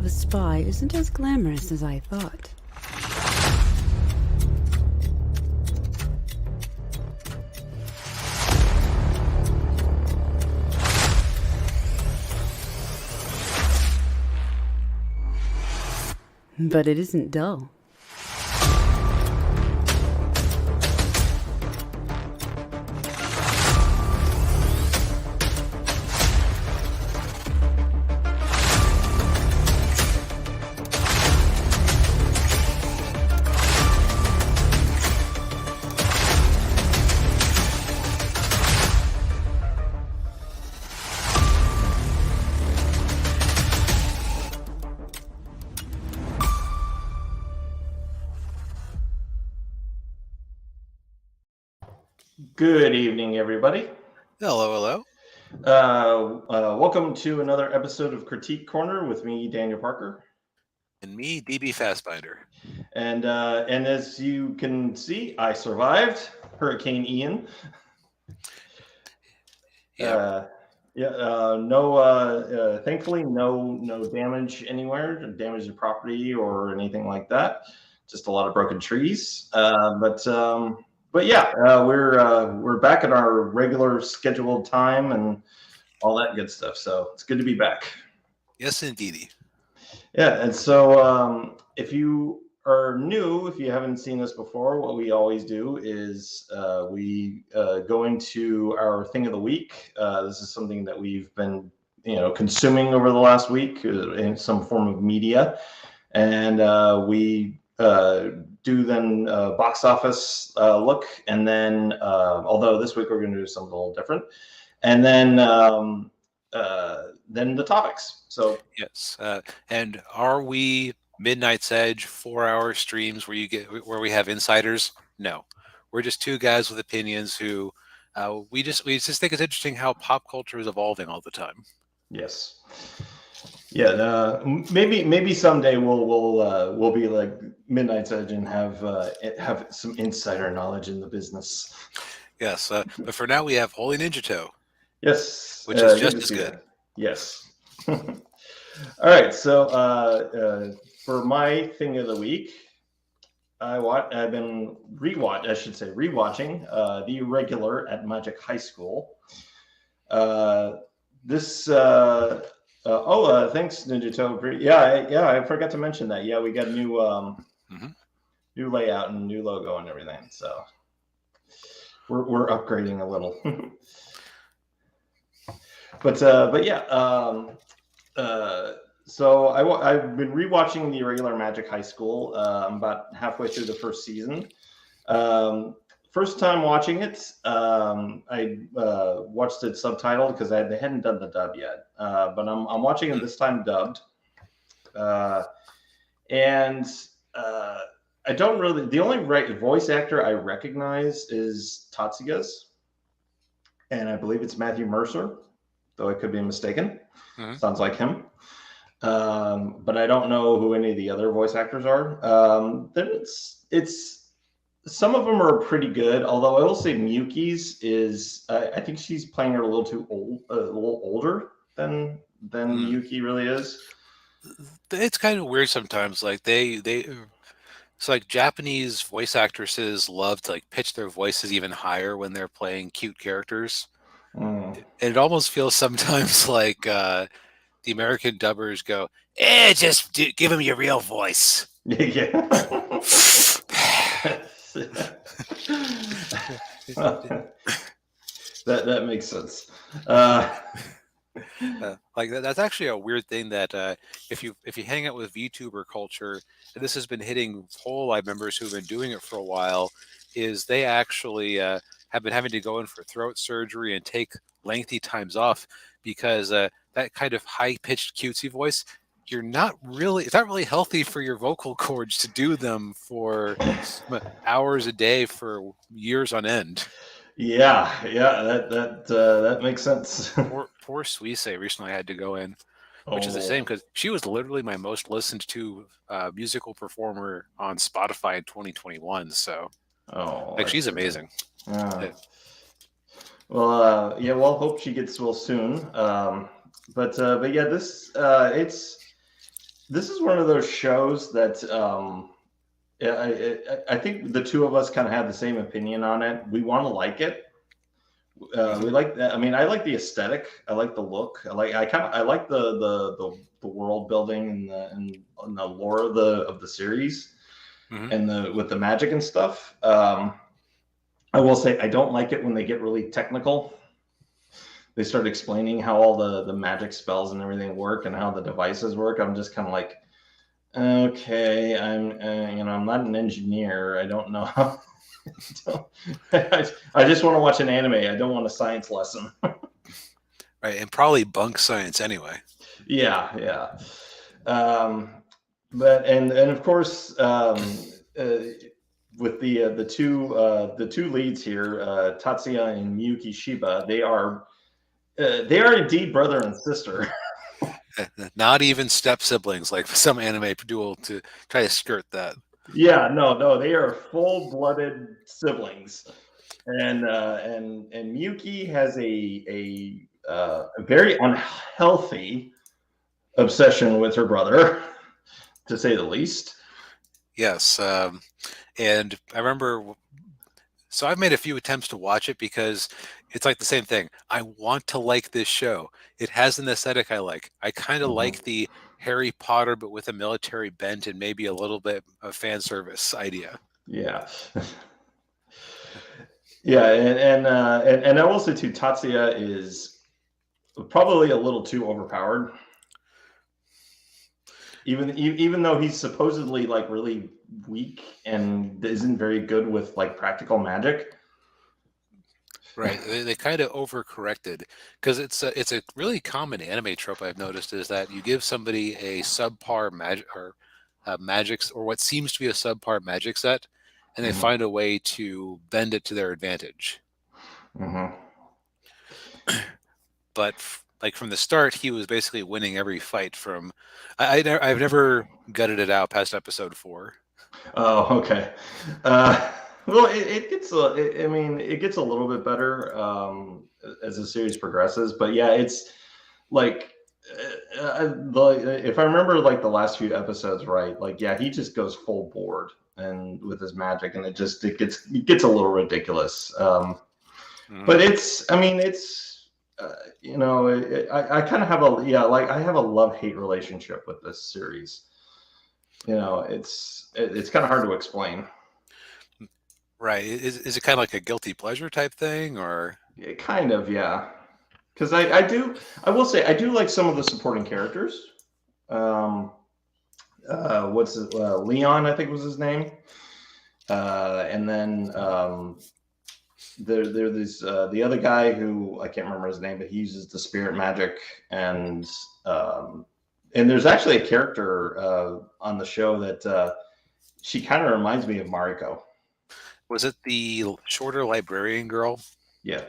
a spy isn't as glamorous as I thought. But it isn't dull. Good evening, everybody. Hello, hello. Welcome to another episode of Critique Corner with me, Daniel Parker. And me, DB Fastbinder. And as you can see, I survived Hurricane Ian. Yeah. Thankfully, no damage anywhere, damage to property or anything like that. Just a lot of broken trees. But yeah, we're back at our regular scheduled time and all that good stuff. So it's good to be back. Yes, indeedy. Yeah, and so if you are new, if you haven't seen this before, what we always do is we go into our thing of the week. This is something that we've been, consuming over the last week in some form of media, and we do then box office look, and then although this week we're going to do something a little different, and then the topics. So yes, and are we Midnight's Edge 4-hour streams where we have insiders? No, we're just two guys with opinions who we just think it's interesting how pop culture is evolving all the time. Yes. Yeah, maybe someday we'll be like Midnight's Edge and have some insider knowledge in the business. Yes, but for now we have Holy Ninja Toe. Yes, which is just as good. That. Yes. All right, so for my thing of the week, I've been rewatching The Irregular at Magic High School. Thanks, Ninja Toe. Yeah, I forgot to mention that. Yeah, we got a new new layout and new logo and everything. So we're upgrading a little. But yeah. So I've been rewatching The Irregular Magic High School. I'm about halfway through the first season. First time watching it, I watched it subtitled because they hadn't done the dub yet. But I'm watching it this time dubbed. And I don't really. The only voice actor I recognize is Tatsuga's, and I believe it's Matthew Mercer, though I could be mistaken. Mm-hmm. Sounds like him. But I don't know who any of the other voice actors are. It's some of them are pretty good, although I will say Miyuki's is I think she's playing her a little older than Miyuki really is. It's kind of weird sometimes. Like it's like Japanese voice actresses love to like pitch their voices even higher when they're playing cute characters. And it almost feels sometimes like the American dubbers go, just give him your real voice. Yeah. that makes sense. Like that's actually a weird thing that if you hang out with VTuber culture, and this has been hitting Hololive members who've been doing it for a while, is they actually have been having to go in for throat surgery and take lengthy times off because that kind of high-pitched cutesy voice, it's not really healthy for your vocal cords to do them for hours a day for years on end. Yeah, that makes sense. Poor Suisse recently had to go in, which is a shame because she was literally my most listened to musical performer on Spotify in 2021. So, she's amazing. Yeah. Well, hope she gets well soon. But yeah, this this is one of those shows that I think the two of us kind of have the same opinion on it. We want to like it. We like that. I mean, I like the aesthetic. I like the look. I like the world building and the lore of the series Mhm. and the with the magic and stuff. I will say I don't like it when they get really technical. They start explaining how all the magic spells and everything work and how the devices work. I'm just kind of like, okay, I'm not an engineer. I don't know how. I just want to watch an anime. I don't want a science lesson. Right, and probably bunk science anyway. Yeah. But and of course, with the two leads here, Tatsuya and Miyuki Shiba, they are indeed brother and sister. Not even step siblings like some anime duel to try to skirt that. Yeah, no, they are full-blooded siblings, and Miyuki has a very unhealthy obsession with her brother, to say the least. Yes, and I remember. So I've made a few attempts to watch it because it's like the same thing. I want to like this show. It has an aesthetic I like. I kind of Mhm. like the Harry Potter, but with a military bent and maybe a little bit of fan service idea. Yeah. Yeah, and I will say too, Tatsuya is probably a little too overpowered. Even though he's supposedly like really weak and isn't very good with like practical magic. Right. They kind of overcorrected because it's a really common anime trope I've noticed is that you give somebody a subpar magic or magics or what seems to be a subpar magic set, and they Mhm, find a way to bend it to their advantage. mhm. But like from the start, he was basically winning every fight from. I've never gutted it out past episode 4. Oh, okay. Uh, well, it gets I mean, it gets a little bit better as the series progresses, but yeah, it's like if I remember like the last few episodes right, like yeah, he just goes full board and with his magic, and it gets a little ridiculous. Mhm. But it's I mean it's I kind of have I have a love hate relationship with this series. It's kind of hard to explain. Right. Is it kind of like a guilty pleasure type thing or? Kind of, yeah. Because I will say I do like some of the supporting characters. Um, Leon, I think was his name. And then there's the other guy who I can't remember his name, but he uses the spirit magic, um, and there's actually a character on the show that she kind of reminds me of Mariko. Was it the shorter librarian girl? Yeah,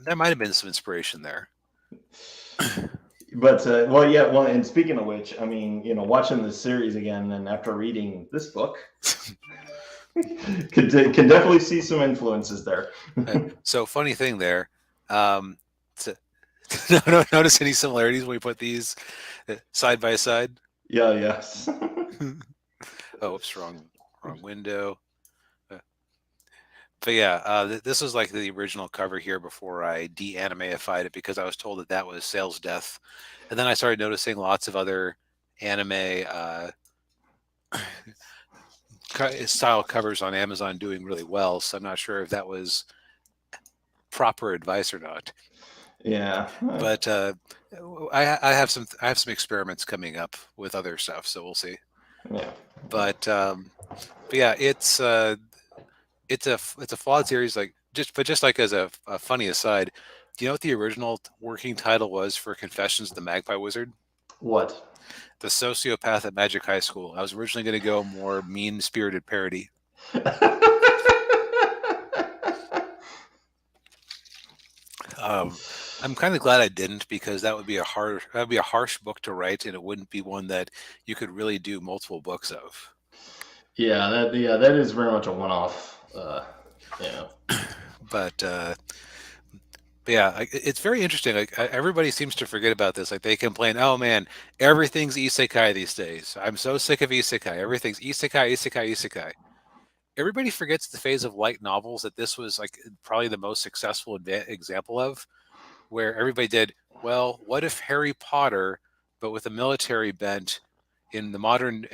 There might have been some inspiration there. but well, and speaking of which, I mean, watching this series again and after reading this book, can definitely see some influences there. So funny thing there. Um, to, notice any similarities when we put these side by side? Yeah, yes. Oh, oops, wrong window. Uh, But yeah, this was like the original cover here before I de-animeified it because I was told that that was sales death, and then I started noticing lots of other anime style covers on Amazon doing really well. So I'm not sure if that was proper advice or not. Yeah. But I have some experiments coming up with other stuff, so we'll see. Yeah. But yeah, it's a flawed series. Like just like as a funny aside, do you know what the original working title was for Confessions of the Magpie Wizard? What? The Sociopath at Magic High School. I was originally going to go more mean spirited parody. I'm kind of glad I didn't because that'd be a harsh book to write, and it wouldn't be one that you could really do multiple books of. that is very much a one-off. Yeah. But But yeah, it's very interesting. Like everybody seems to forget about this. Like they complain, "Oh man, everything's isekai these days. I'm so sick of isekai. Everything's isekai, isekai, isekai." Everybody forgets the phase of light novels that this was like probably the most successful example of, where everybody did, well, what if Harry Potter, but with a military bent in modern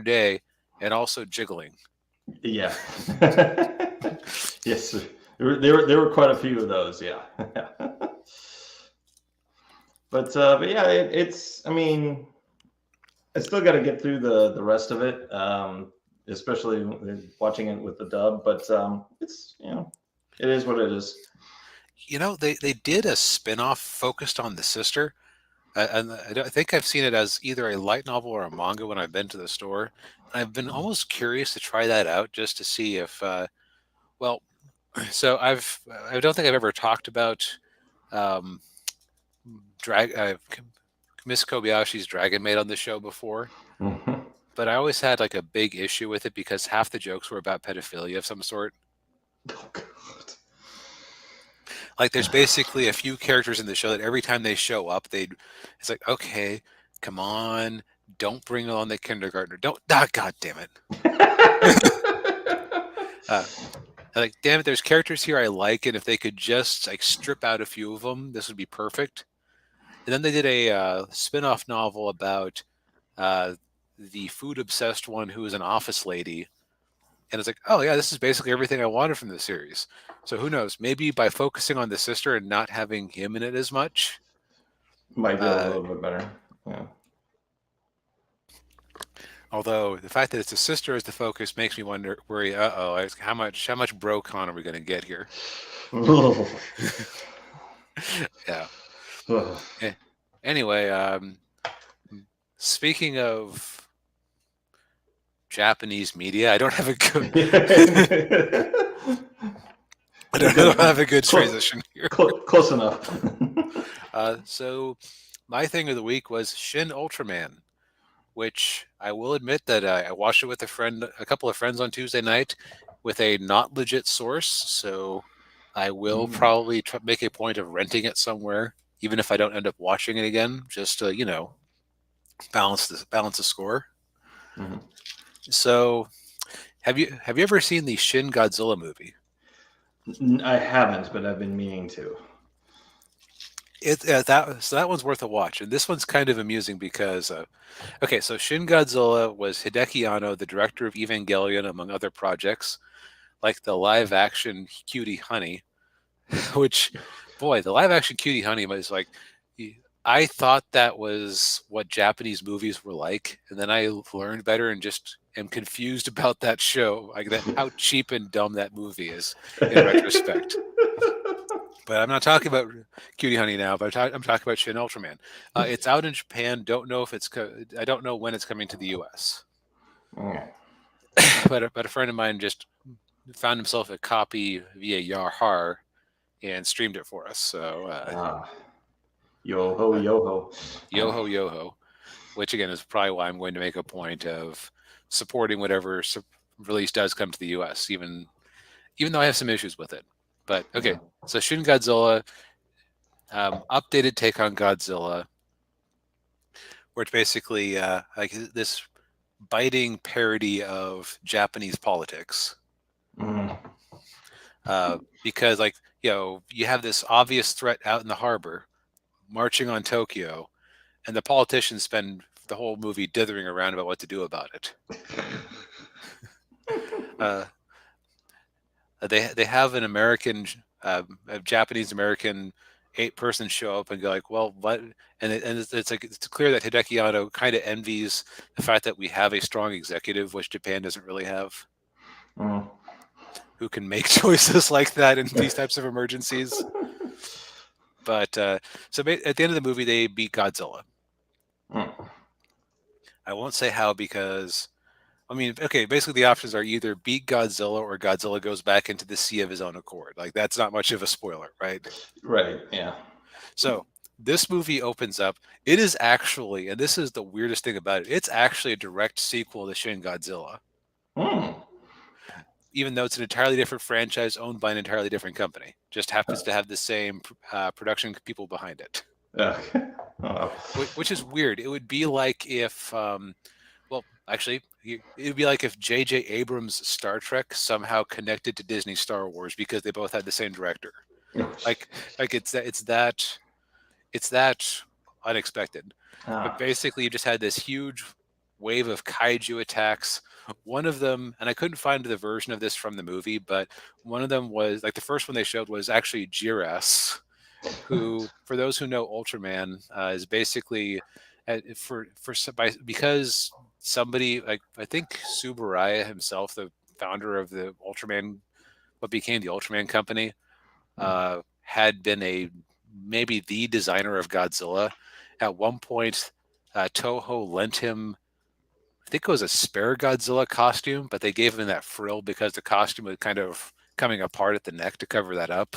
day, and also jiggling. Yeah. Yes, there were quite a few of those. Yeah. But yeah, it's. I mean, I still got to get through the rest of it, especially watching it with the dub. But it's it is what it is. They did a spin-off focused on the sister. And I think I've seen it as either a light novel or a manga when I've been to the store. And I've been almost curious to try that out just to see if, well, so I don't think I've ever talked about um, Miss Kobayashi's Dragon Maid on the show before, Mhm. but I always had like a big issue with it because half the jokes were about pedophilia of some sort. Oh God. Like there's basically a few characters in the show that every time they show up, it's like, okay, come on, don't bring on the kindergartner. Don't, God damn it. Uh, like, damn it, there's characters here I like, and if they could just like strip out a few of them, this would be perfect. And then they did a spin-off novel about uh, the food-obsessed one who is an office lady. And it's like, oh yeah, this is basically everything I wanted from this series. So who knows? Maybe by focusing on the sister and not having him in it as much, Might get a uh, little bit better. Yeah. although the fact that it's a sister as the focus makes me worry. How much bro con are we going to get here? Yeah. Anyway, speaking of Japanese media, I don't have a good. I don't have a good transition here. Close enough. So, my thing of the week was Shin Ultraman, which I will admit that I watched it with a couple of friends on Tuesday night, with a not legit source. So, I will probably make a point of renting it somewhere, even if I don't end up watching it again, just to balance the score. Mhm. So, have you ever seen the Shin Godzilla movie? I haven't, but I've been meaning to. That one's worth a watch, and this one's kind of amusing because okay, so Shin Godzilla was Hideki Anno, the director of Evangelion, among other projects, like the live action Cutie Honey, which, boy, the live action Cutie Honey was like, I thought that was what Japanese movies were like, and then I learned better and just am confused about that show, like how cheap and dumb that movie is in retrospect. But I'm not talking about Cutie Honey now. But I'm talking about Shin Ultraman. It's out in Japan. Don't know if I don't know when it's coming to the U.S. But a friend of mine just found himself a copy via Yahar and streamed it for us. So Yo ho, yo ho. Yoho Yoho, which again is probably why I'm going to make a point of supporting whatever release does come to the U.S. Even though I have some issues with it. But okay, so Shin Godzilla, updated take on Godzilla, where it's basically like this biting parody of Japanese politics. Because you have this obvious threat out in the harbor, marching on Tokyo, and the politicians spend the whole movie dithering around about what to do about it. They have an American, a Japanese American 8-person show up and go like, well, what? And it's like it's clear that Hideki Anno kind of envies the fact that we have a strong executive, which Japan doesn't really have, who can make choices like that in these types of emergencies. But so at the end of the movie, they beat Godzilla. I won't say how because. I mean, okay, basically the options are either beat Godzilla or Godzilla goes back into the sea of his own accord. Like, that's not much of a spoiler, right? Right, yeah. So, this movie opens up. It is actually, and this is the weirdest thing about it, it's actually a direct sequel to Shin Godzilla. even though it's an entirely different franchise owned by an entirely different company. Just happens to have the same production people behind it. Okay. Oh. Which is weird. It would be like if, well, actually, it would be like if J.J. Abrams' Star Trek somehow connected to Disney Star Wars because they both had the same director. Like it's that unexpected. But basically, you just had this huge wave of kaiju attacks. One of them, and I couldn't find the version of this from the movie, but one of them was like the first one they showed was actually Jiras, who, for those who know Ultraman, is basically because somebody like I think Subaraya himself, the founder of the Ultraman, what became the Ultraman company, had been maybe the designer of Godzilla. At one point, Toho lent him, I think it was a spare Godzilla costume, but they gave him that frill because the costume was kind of coming apart at the neck to cover that up.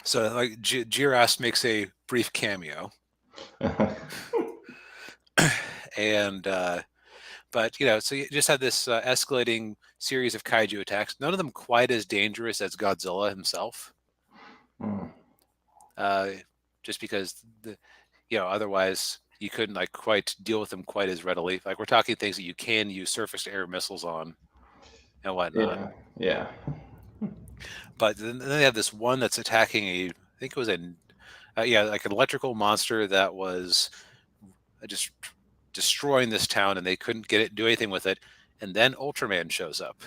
So like Jiras makes a brief cameo. And but so you just had this escalating series of kaiju attacks, none of them quite as dangerous as Godzilla himself. Just because otherwise you couldn't like quite deal with them quite as readily. Like we're talking things that you can use surface to air missiles on and whatnot. Yeah. But then they have this one that's attacking I think it was like an electrical monster that was just destroying this town, and they couldn't do anything with it. And then Ultraman shows up.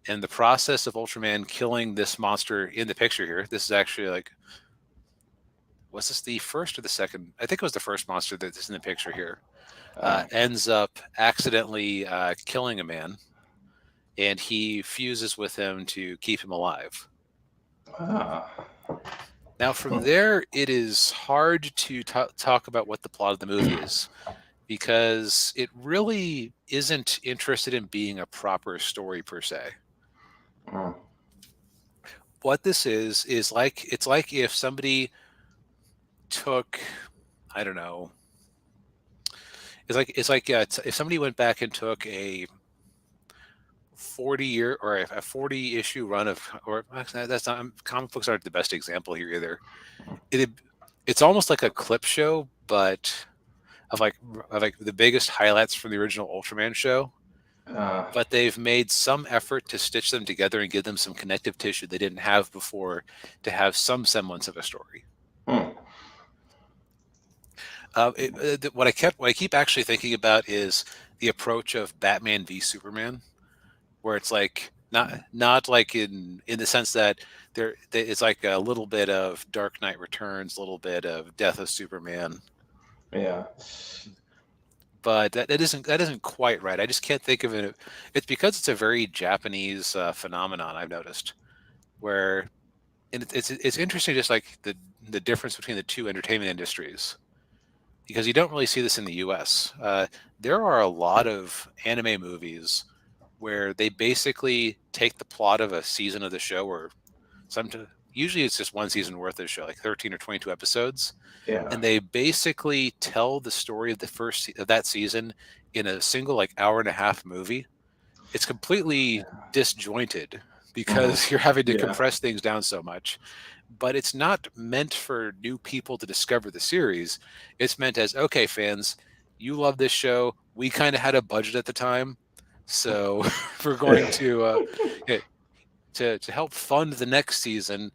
And the process of Ultraman killing this monster in the picture here, this is actually like, was this the first or the second? I think it was the first monster that's in the picture here. Ends up accidentally killing a man, and he fuses with him to keep him alive. Now, from there, it is hard to talk about what the plot of the movie is, because it really isn't interested in being a proper story per se. What this is like, it's like if somebody took, I don't know, it's like if somebody went back and took a 40-year or a 40-issue run of, or that's not, comic books aren't the best example here either. It's almost like a clip show, but of like the biggest highlights from the original Ultraman show. But they've made some effort to stitch them together and give them some connective tissue they didn't have before to have some semblance of a story. What I keep actually thinking about is the approach of Batman v Superman, where it's like not like in the sense that it's like a little bit of Dark Knight Returns, a little bit of Death of Superman. Yeah. But that isn't quite right. I just can't think of it. It's because it's a very Japanese phenomenon, I've noticed, where it's interesting, just like the difference between the two entertainment industries, because you don't really see this in the U.S. There are a lot of anime movies where they basically take the plot of a season of the show, or usually it's just one season worth of the show, like 13 or 22 episodes. Yeah. And they basically tell the story of the first of that season in a single like hour and a half movie. It's completely disjointed because you're having to compress things down so much. But it's not meant for new people to discover the series. It's meant as, okay, fans, you love this show. We kind of had a budget at the time, so we're going to help fund the next season,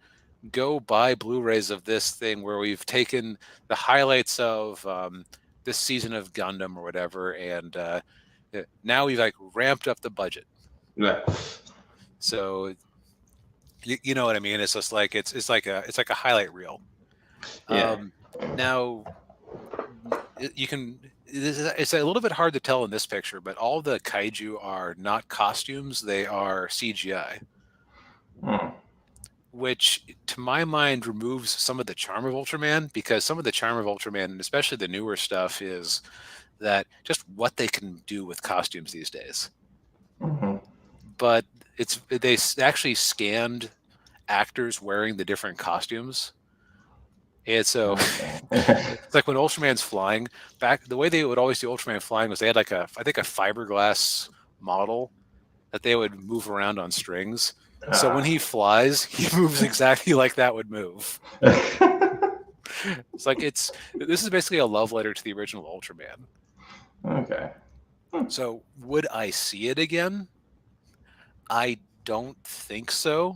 go buy Blu-rays of this thing where we've taken the highlights of this season of Gundam or whatever, and now we've like ramped up the budget. Yeah. So you know what I mean? It's just like it's like a highlight reel. Yeah. Now it's a little bit hard to tell in this picture, but all the kaiju are not costumes; they are CGI. Which, to my mind, removes some of the charm of Ultraman, because some of the charm of Ultraman, and especially the newer stuff, is that just what they can do with costumes these days. But they actually scanned actors wearing the different costumes. And so it's like when Ultraman's flying, the way they would always do Ultraman flying was they had like I think a fiberglass model that they would move around on strings. So when he flies, he moves exactly like that would move. It's like this is basically a love letter to the original Ultraman. Okay. So would I see it again? I don't think so.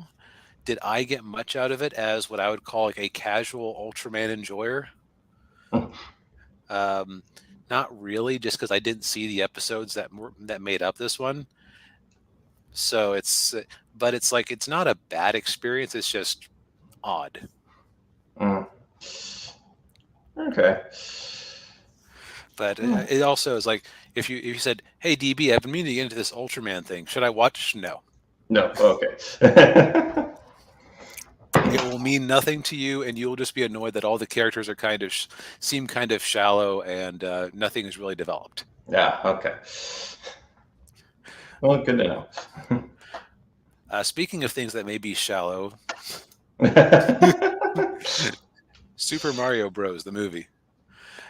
Did I get much out of it as what I would call like a casual Ultraman enjoyer? Not really, just because I didn't see the episodes that made up this one. So but it's like it's not a bad experience. It's just odd. Okay. But it also is like if you said, "Hey DB, I've been meaning to get into this Ultraman thing. Should I watch?" No. No. Okay. It will mean nothing to you, and you'll just be annoyed that all the characters are seem kind of shallow, and nothing is really developed. Yeah. Okay. Well, good to know. Speaking of things that may be shallow, Super Mario Bros. The movie.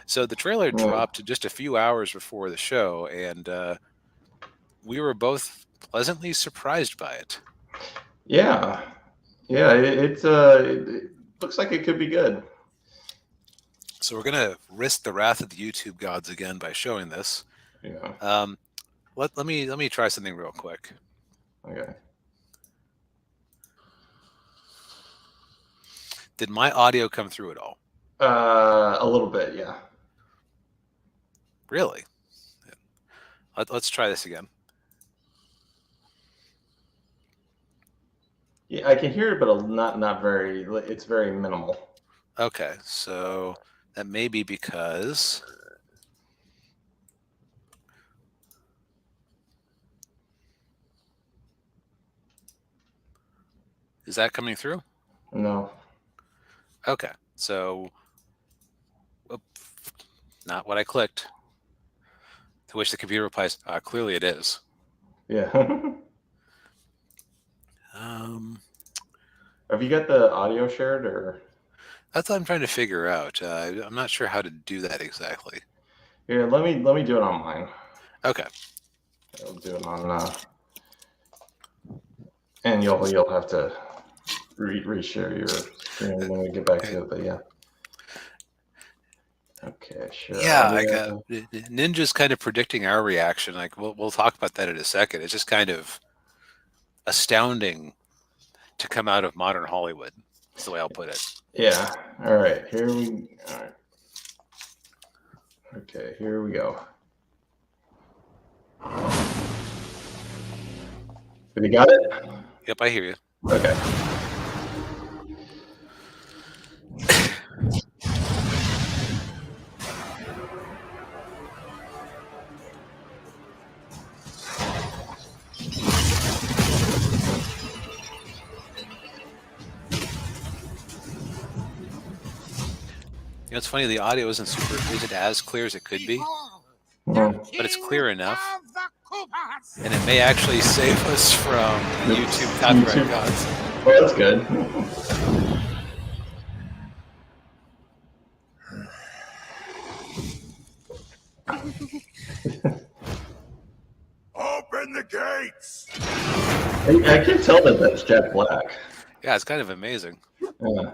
So the trailer dropped just a few hours before the show, and we were both pleasantly surprised by it. Yeah. Yeah. It looks like it could be good. So we're gonna risk the wrath of the YouTube gods again by showing this. Yeah. Let me try something real quick. Okay. Did my audio come through at all? A little bit, yeah. Really? Let's try this again. Yeah, I can hear it, but not very. It's very minimal. Okay, so that may be because is that coming through? No. Okay, so not what I clicked. To which the computer replies, "Clearly it is." Yeah. Have you got the audio shared, or? That's what I'm trying to figure out. I'm not sure how to do that exactly. Here, let me do it on mine. Okay. I'll do it on. And you'll have to reshare your screen when we get back to it. But yeah. Okay, sure. Yeah, like Ninja's kind of predicting our reaction. Like we'll talk about that in a second. It's just kind of astounding to come out of modern Hollywood. That's the way I'll put it. Yeah. All right. All right. Okay, here we go. Have you got it? Yep, I hear you. Okay. You know, it's funny. The audio isn't as clear as it could be, but it's clear enough, and it may actually save us from YouTube copyright gods. Well, that's good. Open the gates! I can tell that that's Jack Black. Yeah, it's kind of amazing. Yeah.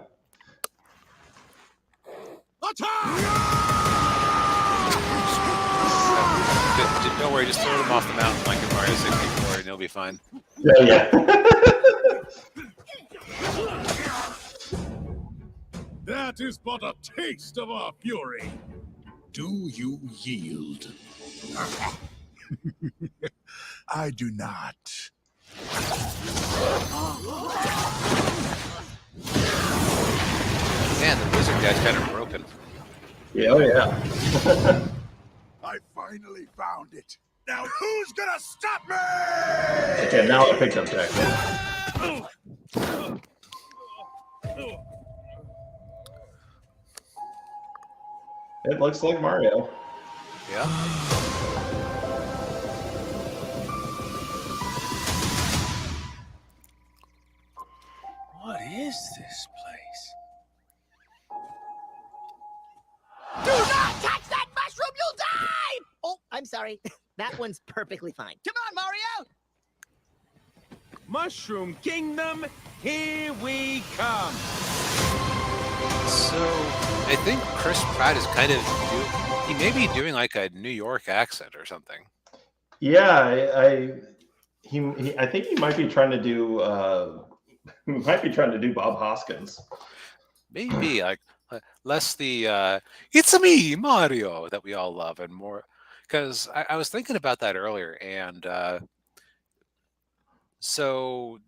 Don't worry, just throw them off the mountain like in Mario 64 and you'll be fine. Yeah. That is but a taste of our fury. Do you yield? I do not. Man, the wizard guy's kind of broken. Yeah, oh yeah. I finally found it. Now who's gonna stop me? Okay, now I picked up Jack. It looks like Mario. Yeah. What is this place? Do not touch that mushroom, you'll die! Oh, I'm sorry. That one's perfectly fine. Come on, Mario! Mushroom Kingdom, here we come. So I think Chris Pratt is kind of he may be doing like a New York accent or something. Yeah, I think he might be trying to do Bob Hoskins. Maybe like less the "It's me, Mario" that we all love, and more because I was thinking about that earlier, and so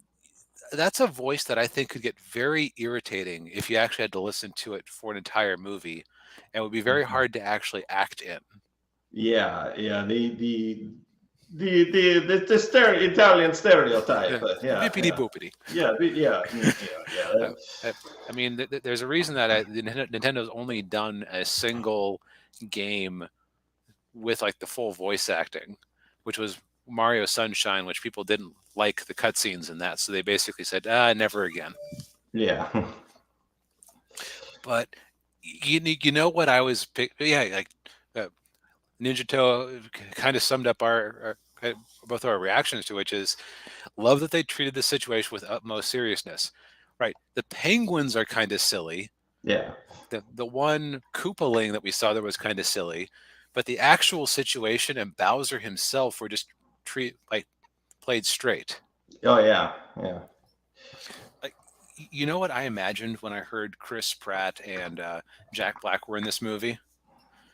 that's a voice that I think could get very irritating if you actually had to listen to it for an entire movie, and would be very hard to actually act in. Yeah, the Italian stereotype. Yeah, Bippity boopity. yeah. I mean, there's a reason that Nintendo's only done a single game with like the full voice acting, which was Mario Sunshine, which people didn't like the cutscenes in that, so they basically said, never again. Yeah. But you know what I was like Ninja Toe kind of summed up our both our reactions to, which is love that they treated the situation with utmost seriousness. Right, the penguins are kind of silly. Yeah. The one Koopaling that we saw there was kind of silly, but the actual situation and Bowser himself were just played straight. Oh yeah, yeah. Like, you know what I imagined when I heard Chris Pratt and Jack Black were in this movie?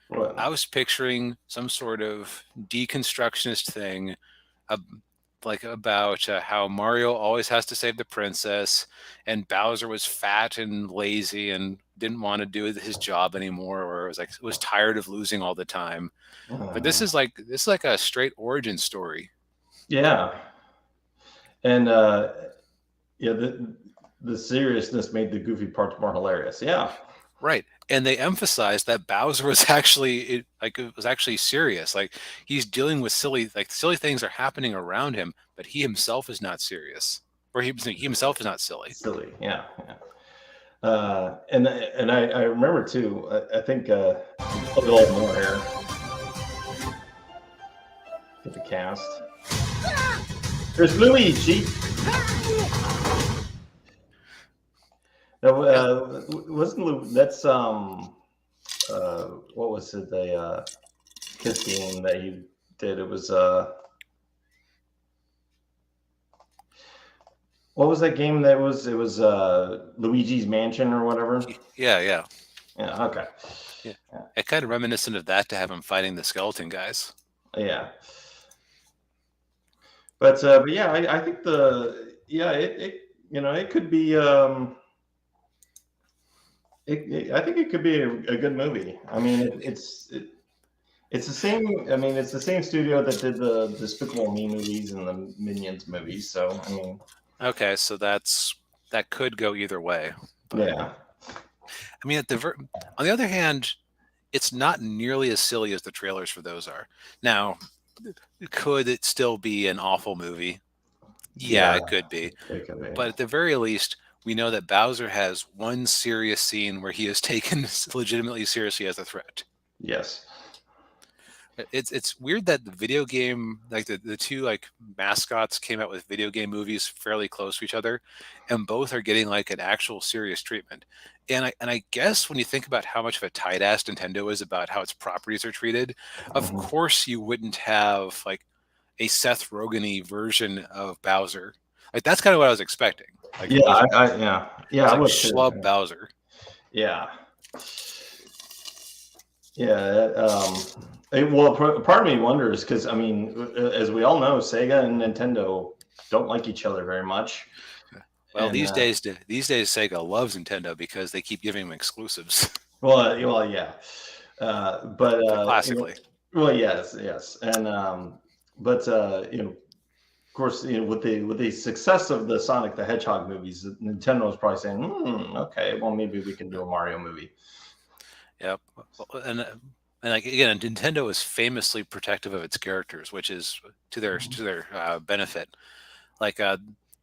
What? I was picturing some sort of deconstructionist thing, like about how Mario always has to save the princess, and Bowser was fat and lazy and didn't want to do his job anymore, or was tired of losing all the time. But this is like a straight origin story. Yeah. And the seriousness made the goofy parts more hilarious. Yeah. Right. And they emphasized that Bowser was actually serious. Like he's dealing with silly things are happening around him, but he himself is not serious, or he himself is not silly. Silly, yeah. And I remember too. I think a little more here. Get the cast. There's Luigi. That wasn't that's what was it, the his game that he did? It was what was that game that was Luigi's Mansion or whatever? Yeah, okay. Yeah. It kind of reminiscent of that, to have him fighting the skeleton guys. Yeah. But yeah, I think it could be I think it could be a good movie. I mean, it's the same. I mean, it's the same studio that did the Despicable Me movies and the Minions movies. So I mean, okay, so that could go either way. But, yeah. I mean, on the other hand, it's not nearly as silly as the trailers for those are. Now, could it still be an awful movie? Yeah, it could be. It could be. But at the very least, we know that Bowser has one serious scene where he is taken legitimately seriously as a threat. Yes. It's weird that the video game, like the two like mascots came out with video game movies fairly close to each other, and both are getting like an actual serious treatment. And I guess when you think about how much of a tight ass Nintendo is about how its properties are treated, of course you wouldn't have like a Seth Rogen-y version of Bowser. Like that's kind of what I was expecting. Like, yeah, I like was schlub Bowser. Yeah. Yeah. Well, part of me wonders because I mean, as we all know, Sega and Nintendo don't like each other very much. Well, these days Sega loves Nintendo because they keep giving them exclusives. Well, yeah. But classically. Yes, and but of course, with the success of the Sonic the Hedgehog movies, Nintendo is probably saying, okay, well maybe we can do a Mario movie. Yep, and like again, Nintendo is famously protective of its characters, which is to their benefit. Like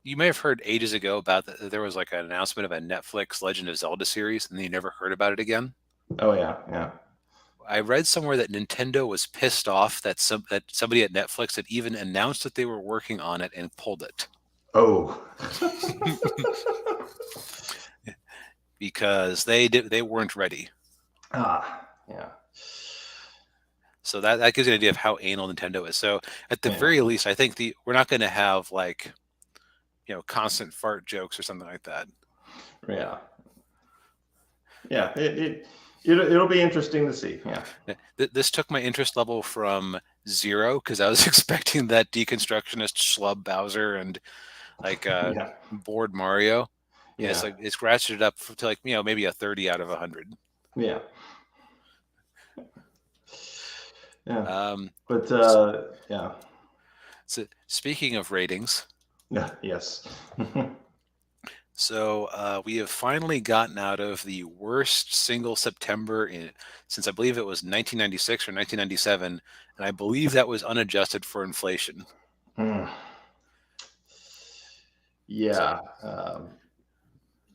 you may have heard ages ago about there was like an announcement of a Netflix Legend of Zelda series, and then you never heard about it again. Oh yeah. I read somewhere that Nintendo was pissed off that somebody at Netflix had even announced that they were working on it and pulled it. Oh. because they weren't ready. Yeah. So that gives you an idea of how anal Nintendo is. So at the Yeah. very least, I think we're not going to have like, constant fart jokes or something like that. Yeah. Yeah. It'll be interesting to see. Yeah. This took my interest level from 0 because I was expecting that deconstructionist schlub Bowser and like Yeah. bored Mario. And it's Yeah. like it's ratcheted up to like maybe a 30 out of 100. Yeah. Yeah. Um, But yeah. so speaking of ratings, Yeah. Yes. so we have finally gotten out of the worst single September since I believe it was 1996 or 1997, and I believe that was unadjusted for inflation. Hmm. Yeah.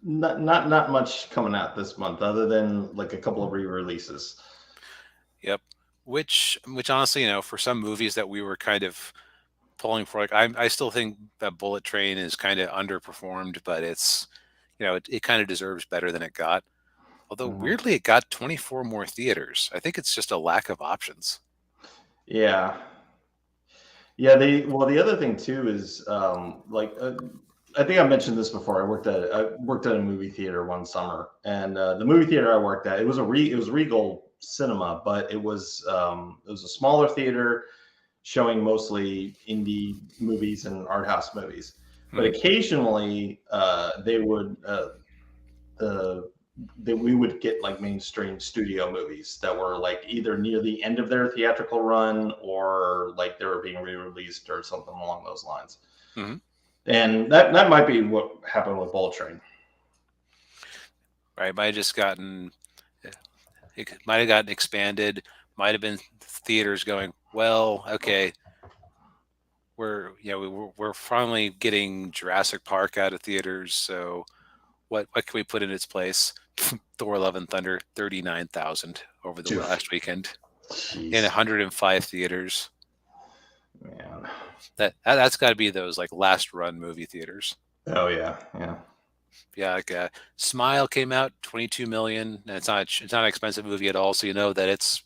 Not much coming out this month other than like a couple of re-releases. Yep. Which honestly, for some movies that we were kind of pulling for, like I still think that Bullet Train is kind of underperformed, but it's it kind of deserves better than it got. Although weirdly, it got 24 more theaters. I think it's just a lack of options. Yeah. Yeah, the other thing too is I think I mentioned this before. I worked at a movie theater one summer, and the movie theater I worked at, it was Regal Cinema, but it was a smaller theater showing mostly indie movies and art house movies. But occasionally they would we would get like mainstream studio movies that were like either near the end of their theatrical run or like they were being re-released or something along those lines. Mhm. And that might be what happened with Bullet Train. Right? Might have just gotten, it might have gotten expanded. Might have been theaters going, well, okay, we're finally getting Jurassic Park out of theaters, so what can we put in its place? Thor: Love and Thunder, 39,000 over the last weekend in Jeez. 105 theaters. Man. That's got to be those like last run movie theaters. Oh yeah, yeah. Yeah, like Smile came out, 22 million, and it's not an expensive movie at all. So that it's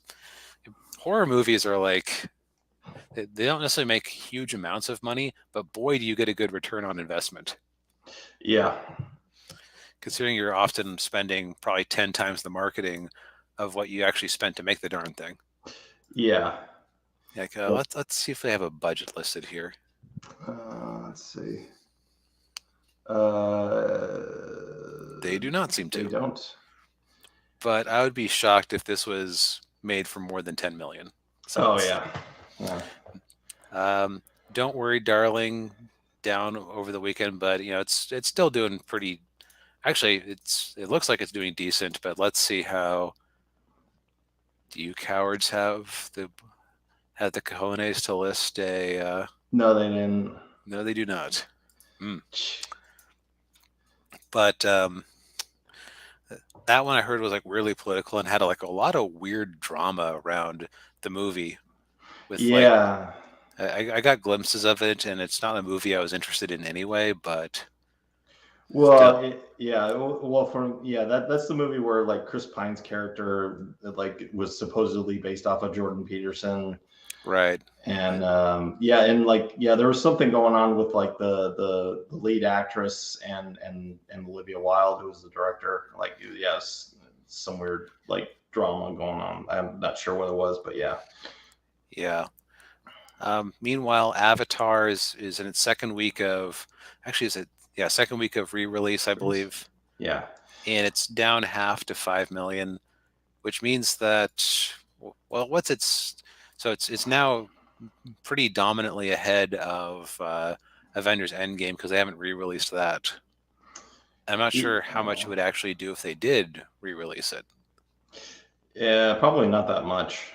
horror movies are like they don't necessarily make huge amounts of money, but boy, do you get a good return on investment. Yeah. Considering you're often spending probably 10 times the marketing of what you actually spent to make the darn thing. Yeah. Like, let's see if they have a budget listed here. Let's see. They do not seem to. They don't. But I would be shocked if this was made for more than 10 million. So don't worry, darling. Down over the weekend, but it's still doing pretty. Actually, it looks like it's doing decent, but let's see how. Do you cowards have the cojones to list a? No, they didn't. No, they do not. But that one I heard was like really political and had like a lot of weird drama around the movie. With I got glimpses of it, and it's not a movie I was interested in anyway. But that's the movie where like Chris Pine's character like was supposedly based off of Jordan Peterson, right? And there was something going on with like the lead actress and Olivia Wilde, who was the director. Like, yes, some weird like drama going on. I'm not sure what it was, but yeah. Meanwhile, Avatar is in its second week of re-release, I believe. Yeah. And it's down half to 5 million, which means that it's now pretty dominantly ahead of Avengers Endgame because they haven't re-released that. I'm not sure how much it would actually do if they did re-release it. Yeah, probably not that much.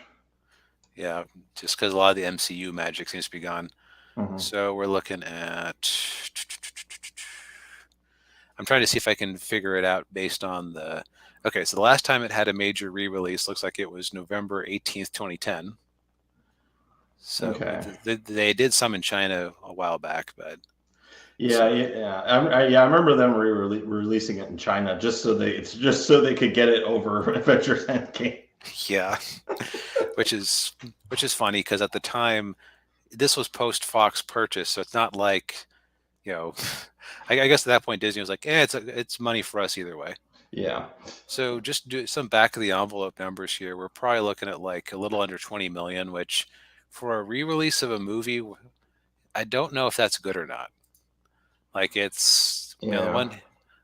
Yeah, just because a lot of the MCU magic seems to be gone. So we're looking at. I'm trying to see if I can figure it out based on the. Okay, so the last time it had a major re-release looks like it was November 18th, 2010. So they did some in China a while back, but I remember them releasing it in China just so they could get it over Avengers Endgame. Yeah, which is funny because at the time this was post Fox purchase, so it's not like, you know, I guess at that point Disney was like, it's money for us either way. Yeah. So just do some back of the envelope numbers here. We're probably looking at like a little under 20 million, which for a re-release of a movie, I don't know if that's good or not. Like it's, you know, on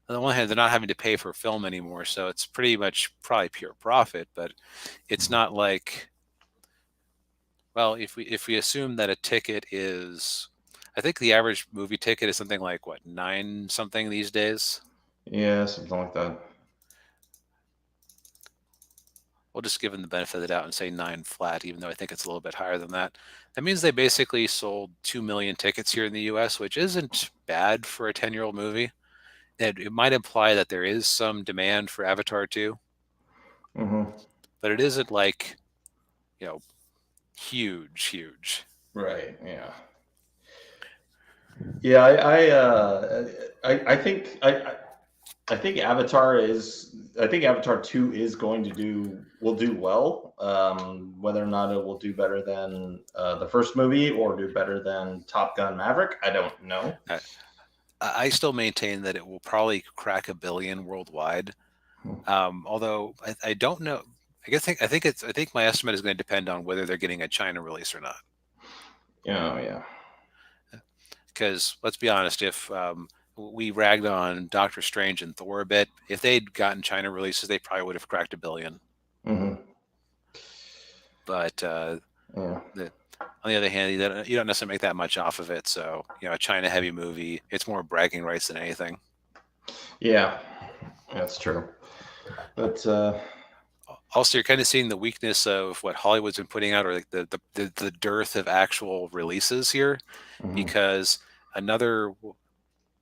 the one hand, they're not having to pay for film anymore, so it's pretty much probably pure profit. But it's not like, well, if we assume that a ticket is, I think the average movie ticket is something like what, 9 something these days. Yeah, something like that. We'll just give them the benefit of the doubt and say 9 flat, even though I think it's a little bit higher than that. That means they basically sold 2 million tickets here in the U.S., which isn't bad for a 10-year-old movie. It might imply that there is some demand for Avatar 2, but it isn't like, you know, huge. Right. Yeah. Yeah. I think Avatar 2 will do well. Whether or not it will do better than the first movie or do better than Top Gun Maverick, I don't know. I still maintain that it will probably crack 1 billion worldwide. Although I don't know. I think my estimate is going to depend on whether they're getting a China release or not. Yeah. Because let's be honest, if we ragged on Doctor Strange and Thor a bit, if they'd gotten China releases, they probably would have cracked 1 billion. But on the other hand, you don't necessarily make that much off of it. So, you know, a China-heavy movie, it's more bragging rights than anything. Yeah, that's true. But also, you're kind of seeing the weakness of what Hollywood's been putting out, or like the dearth of actual releases here, because another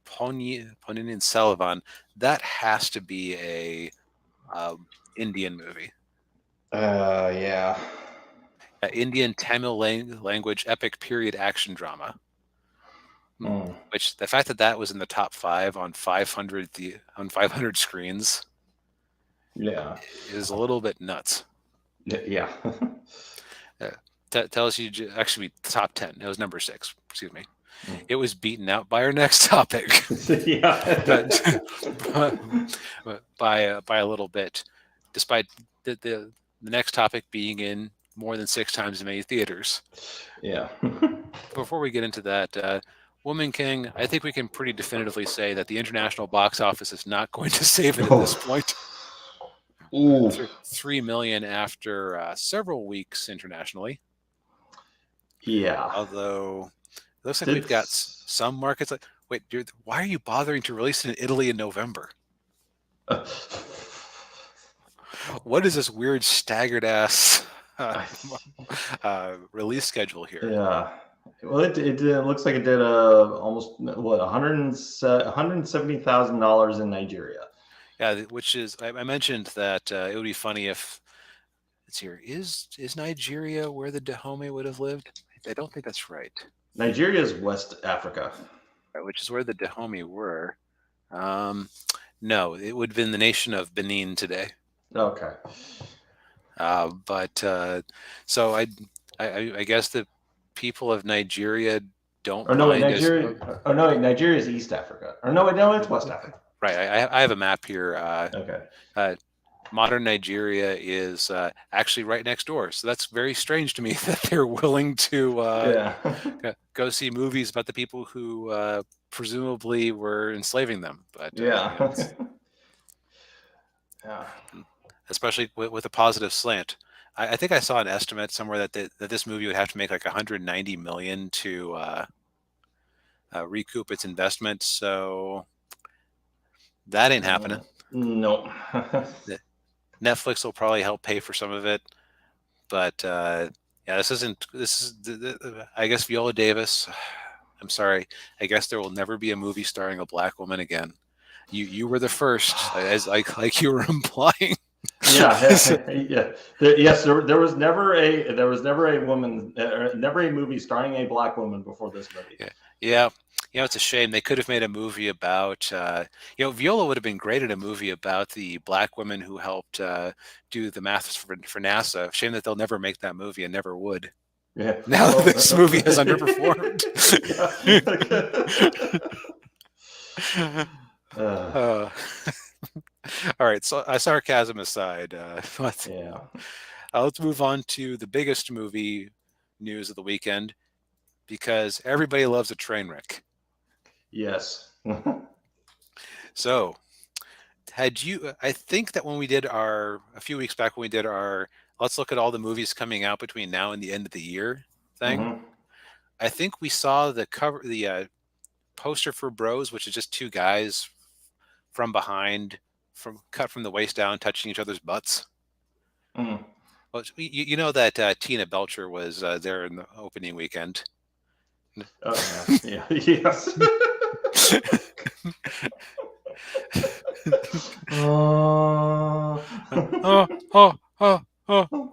Ponniyin Selvan, that has to be a Indian movie. Yeah. Indian Tamil language epic period action drama. Which the fact that was in the top 5 on 500 screens, is a little bit nuts. Yeah. Tells you actually top 10. It was number 6. Excuse me. It was beaten out by our next topic. but by a little bit, despite the next topic being in more than 6 times as many theaters. Yeah. Before we get into that, Woman King, I think we can pretty definitively say that the international box office is not going to save it at this point. 3 million after several weeks internationally. Yeah. Although it looks like we've got some markets like, wait, dude, why are you bothering to release it in Italy in November? What is this weird staggered ass release schedule here? Yeah. Well, it looks like it did almost $170,000 in Nigeria. Yeah, which is I mentioned that it would be funny if it's here. Is Nigeria where the Dahomey would have lived? I don't think that's right. Nigeria is West Africa, which is where the Dahomey were. No, it would have been the nation of Benin today. Okay. So I guess the people of Nigeria don't. Nigeria is East Africa. It's West Africa. Right. I have a map here. Okay. Modern Nigeria is actually right next door. So that's very strange to me that they're willing to go see movies about the people who presumably were enslaving them. But yeah. Especially with a positive slant. I think I saw an estimate somewhere that this movie would have to make like 190 million to recoup its investment. So that ain't happening. No. Netflix will probably help pay for some of it, but this is I guess Viola Davis. I'm sorry. I guess there will never be a movie starring a black woman again. You were the first, as like you were implying. Yes. There was never a woman, never a movie starring a black woman before this movie. Yeah. It's a shame. They could have made a movie about, Viola would have been great at a movie about the black women who helped do the math for NASA. Shame that they'll never make that movie and never would. Yeah. Now Well, this movie has underperformed. uh, All right, so sarcasm aside, yeah. let's move on to the biggest movie news of the weekend, because everybody loves a train wreck. Yes. So, I think that when we did a few weeks back, when we did our, let's look at all the movies coming out between now and the end of the year thing, Mhm. I think we saw the poster for Bros, which is just two guys from behind, cut from the waist down, touching each other's butts. Mm. Well, you know that Tina Belcher was there in the opening weekend. Oh, yeah. Yeah. Yes. Oh. Oh.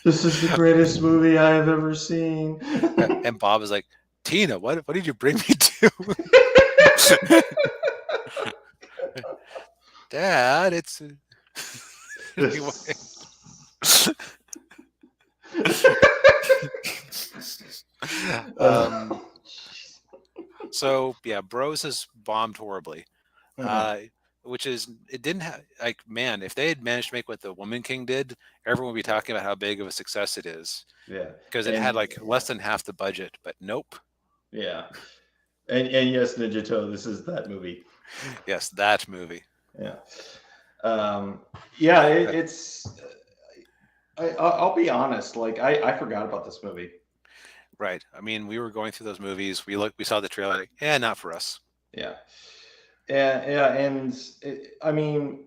This is the greatest movie I have ever seen. And Bob is like, Tina, what did you bring me to? Dad, it's anyway. So yeah, Bros has bombed horribly. Which is, it didn't have, like, man, if they had managed to make what The Woman King did, everyone would be talking about how big of a success it is. Yeah. Because it had like less than half the budget, but nope. Yeah. And yes, Ninja Toe, this is that movie. Yes, that movie. Yeah. Yeah, it's I'll be honest, like I forgot about this movie. Right. I mean, we were going through those movies. We saw the trailer. Like, yeah, not for us. Yeah. Yeah, and I mean,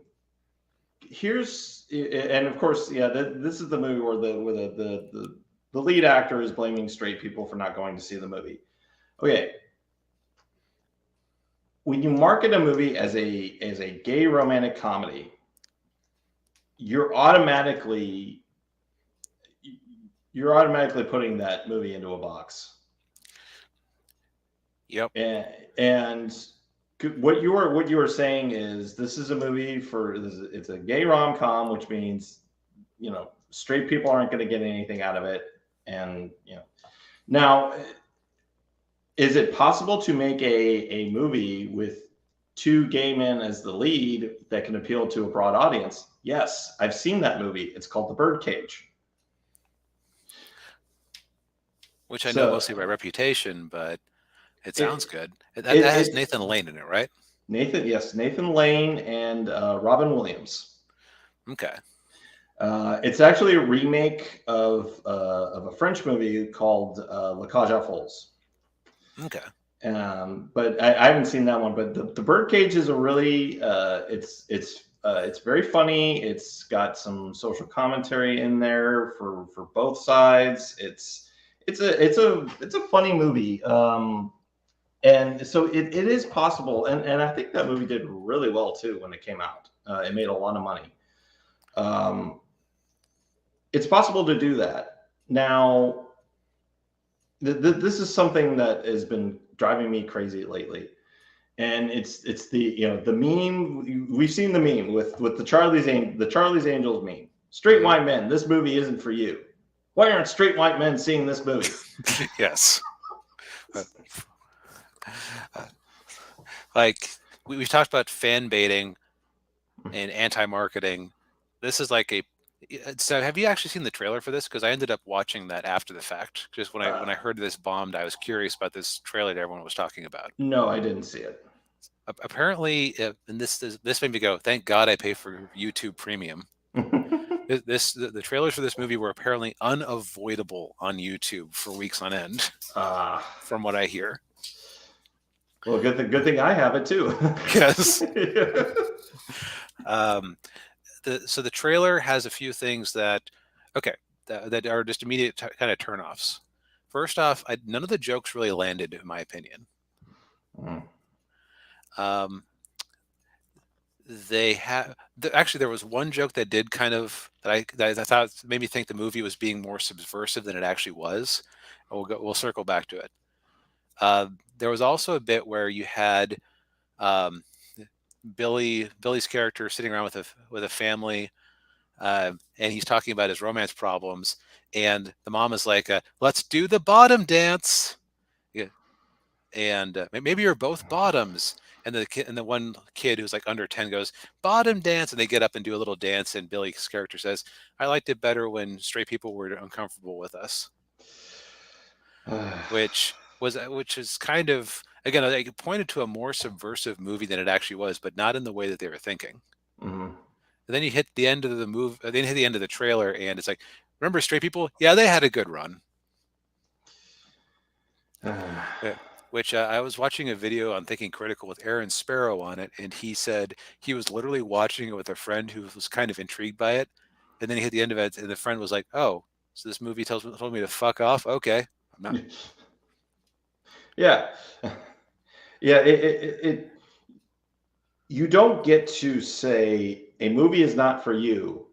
and of course, yeah, this is the movie where the lead actor is blaming straight people for not going to see the movie. Okay, when you market a movie as a gay romantic comedy, you're automatically putting that movie into a box. Yep. And what you were saying is this is a movie it's a gay rom-com, which means straight people aren't going to get anything out of it. And now, is it possible to make a movie with two gay men as the lead that can appeal to a broad audience? Yes, I've seen that movie. It's called The Birdcage, which I know mostly by reputation, but it sounds good. That has Nathan Lane in it, right? Nathan Lane and Robin Williams. Okay. It's actually a remake of a French movie called La Cage aux Folles. Okay. But I haven't seen that one. But the Birdcage is a really it's very funny. It's got some social commentary in there for both sides. It's a funny movie. And so it is possible, and I think that movie did really well too when it came out. It made a lot of money. It's possible to do that. Now, this is something that has been driving me crazy lately, and it's the meme. We've seen the meme with the Charlie's Angels meme. Straight white men, this movie isn't for you. Why aren't straight white men seeing this movie? Yes. Like we've talked about fan baiting and anti-marketing. This is like so have you actually seen the trailer for this? Because I ended up watching that after the fact. Just when I heard this bombed, I was curious about this trailer that everyone was talking about. No, I didn't see it. Apparently, and this made me go, thank God I pay for YouTube Premium. The trailers for this movie were apparently unavoidable on YouTube for weeks on end, from what I hear. Well, good thing I have it too. Yes. So the trailer has a few things that are just immediate kind of turnoffs. First off, none of the jokes really landed, in my opinion. they have actually there was one joke that did kind of that I thought made me think the movie was being more subversive than it actually was. And we'll circle back to it. There was also a bit where you had um, Billy's character sitting around with a family, and he's talking about his romance problems, and the mom is like, "Let's do the bottom dance." Yeah, and maybe you're both bottoms. And the kid, and the one kid who's like under 10 goes, "Bottom dance," and they get up and do a little dance. And Billy's character says, "I liked it better when straight people were uncomfortable with us," which is kind of, again, it pointed to a more subversive movie than it actually was, but not in the way that they were thinking. Mhm. And then you hit the end of the movie, then hit the end of the trailer, and it's like, remember straight people? Yeah, they had a good run. Yeah. Which I was watching a video on Thinking Critical with Aaron Sparrow on it, and he said he was literally watching it with a friend who was kind of intrigued by it, and then he hit the end of it, and the friend was like, "Oh, so this movie told me to fuck off? Okay, I'm not." Yeah, yeah. You don't get to say a movie is not for you,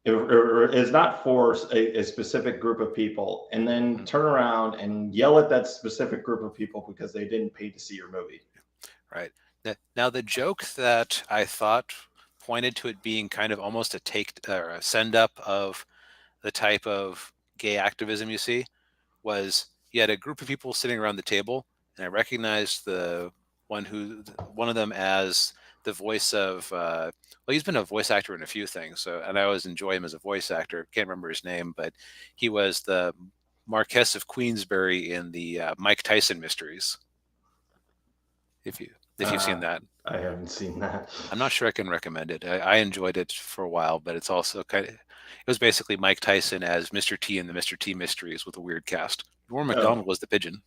or is not for a specific group of people, and then turn around and yell at that specific group of people because they didn't pay to see your movie. Right. Now, the joke that I thought pointed to it being kind of almost a take or a send up of the type of gay activism you see was you had a group of people sitting around the table, and I recognized one of them as the voice of well, he's been a voice actor in a few things, so, and I always enjoy him as a voice actor. Can't remember his name, but he was the Marquess of Queensberry in the Mike Tyson mysteries. If you've seen that. I haven't seen that. I'm not sure I can recommend it. I enjoyed it for a while, but it's also it was basically Mike Tyson as Mr. T in the Mr. T mysteries with a weird cast. Norm Macdonald was the pigeon.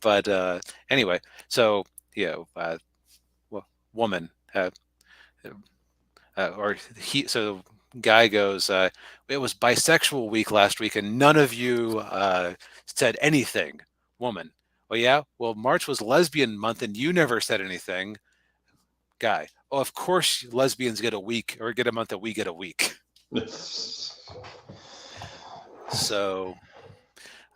But anyway, so woman, or he. So guy goes, "It was bisexual week last week, and none of you said anything." Woman, "Oh yeah, well March was lesbian month, and you never said anything." Guy, "Oh, of course lesbians get a week or get a month that we get a week." So,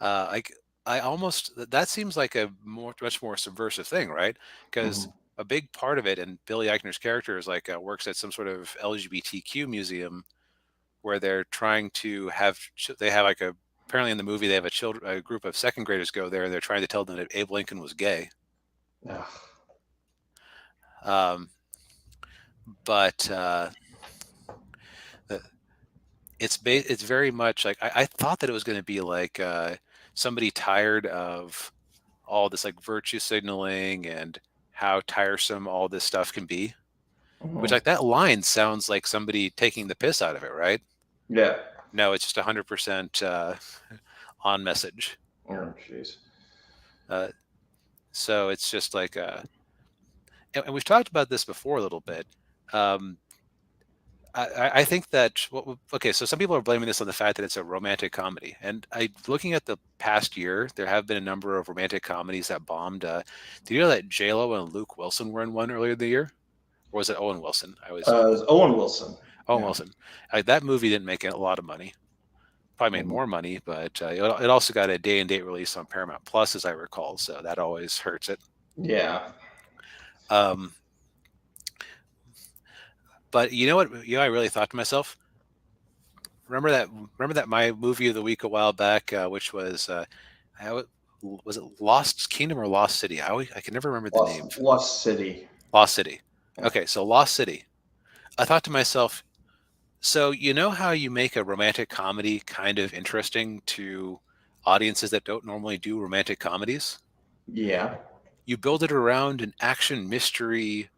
I almost that seems like a much more subversive thing, right? Because a big part of it, and Billy Eichner's character is like works at some sort of LGBTQ museum where they're trying to have they have like apparently in the movie they have a group of second graders go there and they're trying to tell them that Abe Lincoln was gay. But it's very much like I thought that it was going to be like somebody tired of all this like virtue signaling and how tiresome all this stuff can be, which like that line sounds like somebody taking the piss out of it, right? Yeah. No, it's just 100% on message. Oh, jeez. So it's just like, and we've talked about this before a little bit. I think that okay, so some people are blaming this on the fact that it's a romantic comedy, and looking at the past year, there have been a number of romantic comedies that bombed. Did you know that J-Lo and Luke Wilson were in one earlier in the year, or was it Owen Wilson? It was Owen Wilson. Owen Wilson. That movie didn't make a lot of money. Probably made more money, but it also got a day and date release on Paramount Plus, as I recall. So that always hurts it. Yeah. But you know what? I really thought to myself. Remember that my movie of the week a while back, which was was it Lost Kingdom or Lost City? I can never remember the name. Lost City. Lost City. Yeah. Okay, so Lost City. I thought to myself, so you know how you make a romantic comedy kind of interesting to audiences that don't normally do romantic comedies? Yeah. You build it around an action mystery,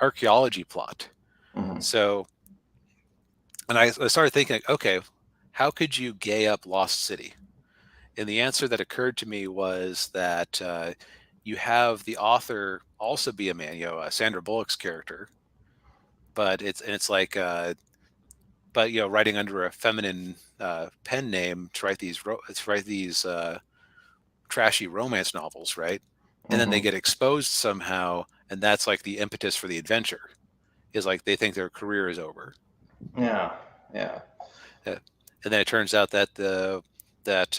archaeology plot. So, and I started thinking, okay, how could you gay up Lost City? And the answer that occurred to me was that you have the author also be a man, Sandra Bullock's character, but it's like, but writing under a feminine pen name to write these trashy romance novels, right? and then they get exposed somehow, and that's like the impetus for the adventure. Is like they think their career is over. Yeah, yeah. And then it turns out that that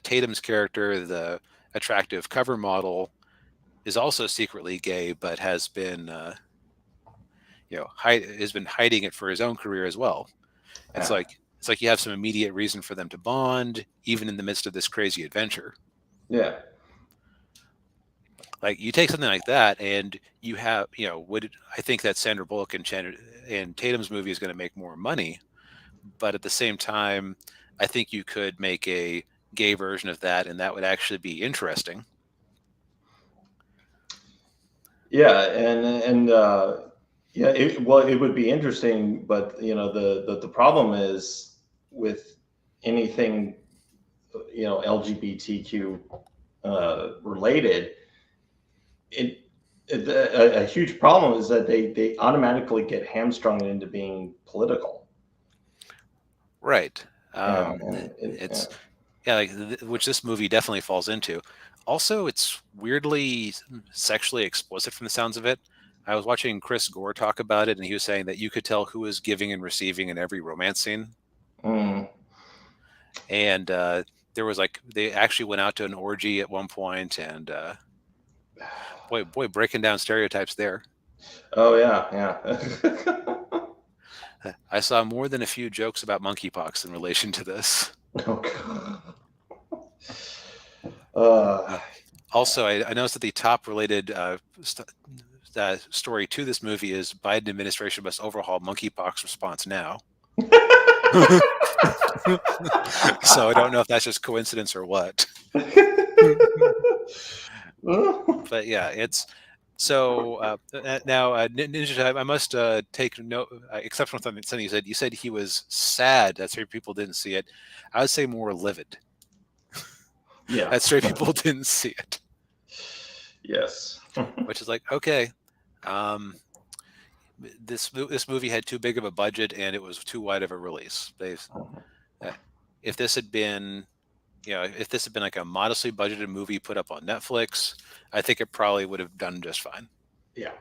Tatum's character, the attractive cover model, is also secretly gay, but has been has been hiding it for his own career as well. It's Yeah. like you have some immediate reason for them to bond, even in the midst of this crazy adventure. Yeah. Like you take something like that, and you have would I think that Sandra Bullock and Tatum's movie is going to make more money, but at the same time, I think you could make a gay version of that, and that would actually be interesting. Yeah, and yeah, it would be interesting, but the problem is with anything LGBTQ related, a huge problem is that they automatically get hamstrung into being political. Right. It's Which this movie definitely falls into. Also, it's weirdly sexually explicit from the sounds of it. I was watching Chris Gore talk about it, and he was saying that you could tell who was giving and receiving in every romance scene. And there was they actually went out to an orgy at one point, and boy, breaking down stereotypes there. Oh yeah. I saw more than a few jokes about monkeypox in relation to this. Also, I noticed that the top related story to this movie is Biden administration must overhaul monkeypox response now. So I don't know if that's just coincidence or what. But yeah, it's so now Ninja Type, I must take note, exceptional something you said. You said he was sad that straight people didn't see it. I would say more livid. Yeah, that straight people didn't see it. Yes. Which is like, okay, this movie had too big of a budget and it was too wide of a release. If this had been like a modestly budgeted movie put up on Netflix, I think it probably would have done just fine. Yeah.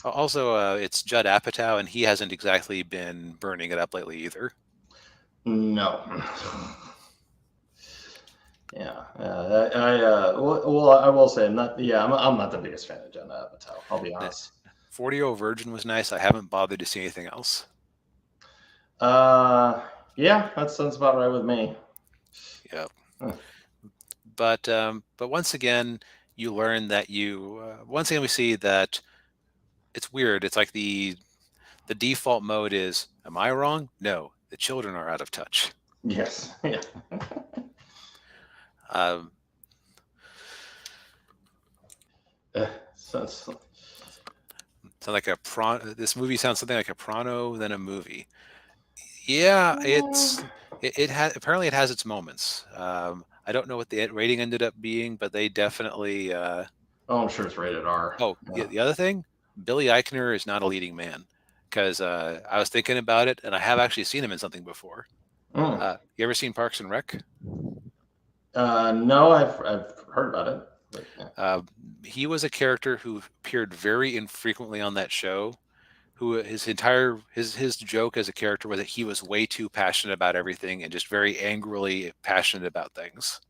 Also, it's Judd Apatow, and he hasn't exactly been burning it up lately either. No. Yeah. I will say I'm not the biggest fan of Judd Apatow. I'll be honest. 40-Year-Old Virgin was nice. I haven't bothered to see anything else. Yeah, that sounds about right with me. Yeah. But once again, you learn that once again we see that it's weird. It's like the default mode is, am I wrong? No, the children are out of touch. Yes. Yeah. This movie sounds something like a Prano than a movie. Yeah, apparently it has its moments. I don't know what the rating ended up being, but they definitely. I'm sure it's rated R. Oh, yeah. The other thing, Billy Eichner is not a leading man, because I was thinking about it, and I have actually seen him in something before. You ever seen Parks and Rec? No, I've heard about it. But, yeah. He was a character who appeared very infrequently on that show. Who his joke as a character was that he was way too passionate about everything and just very angrily passionate about things.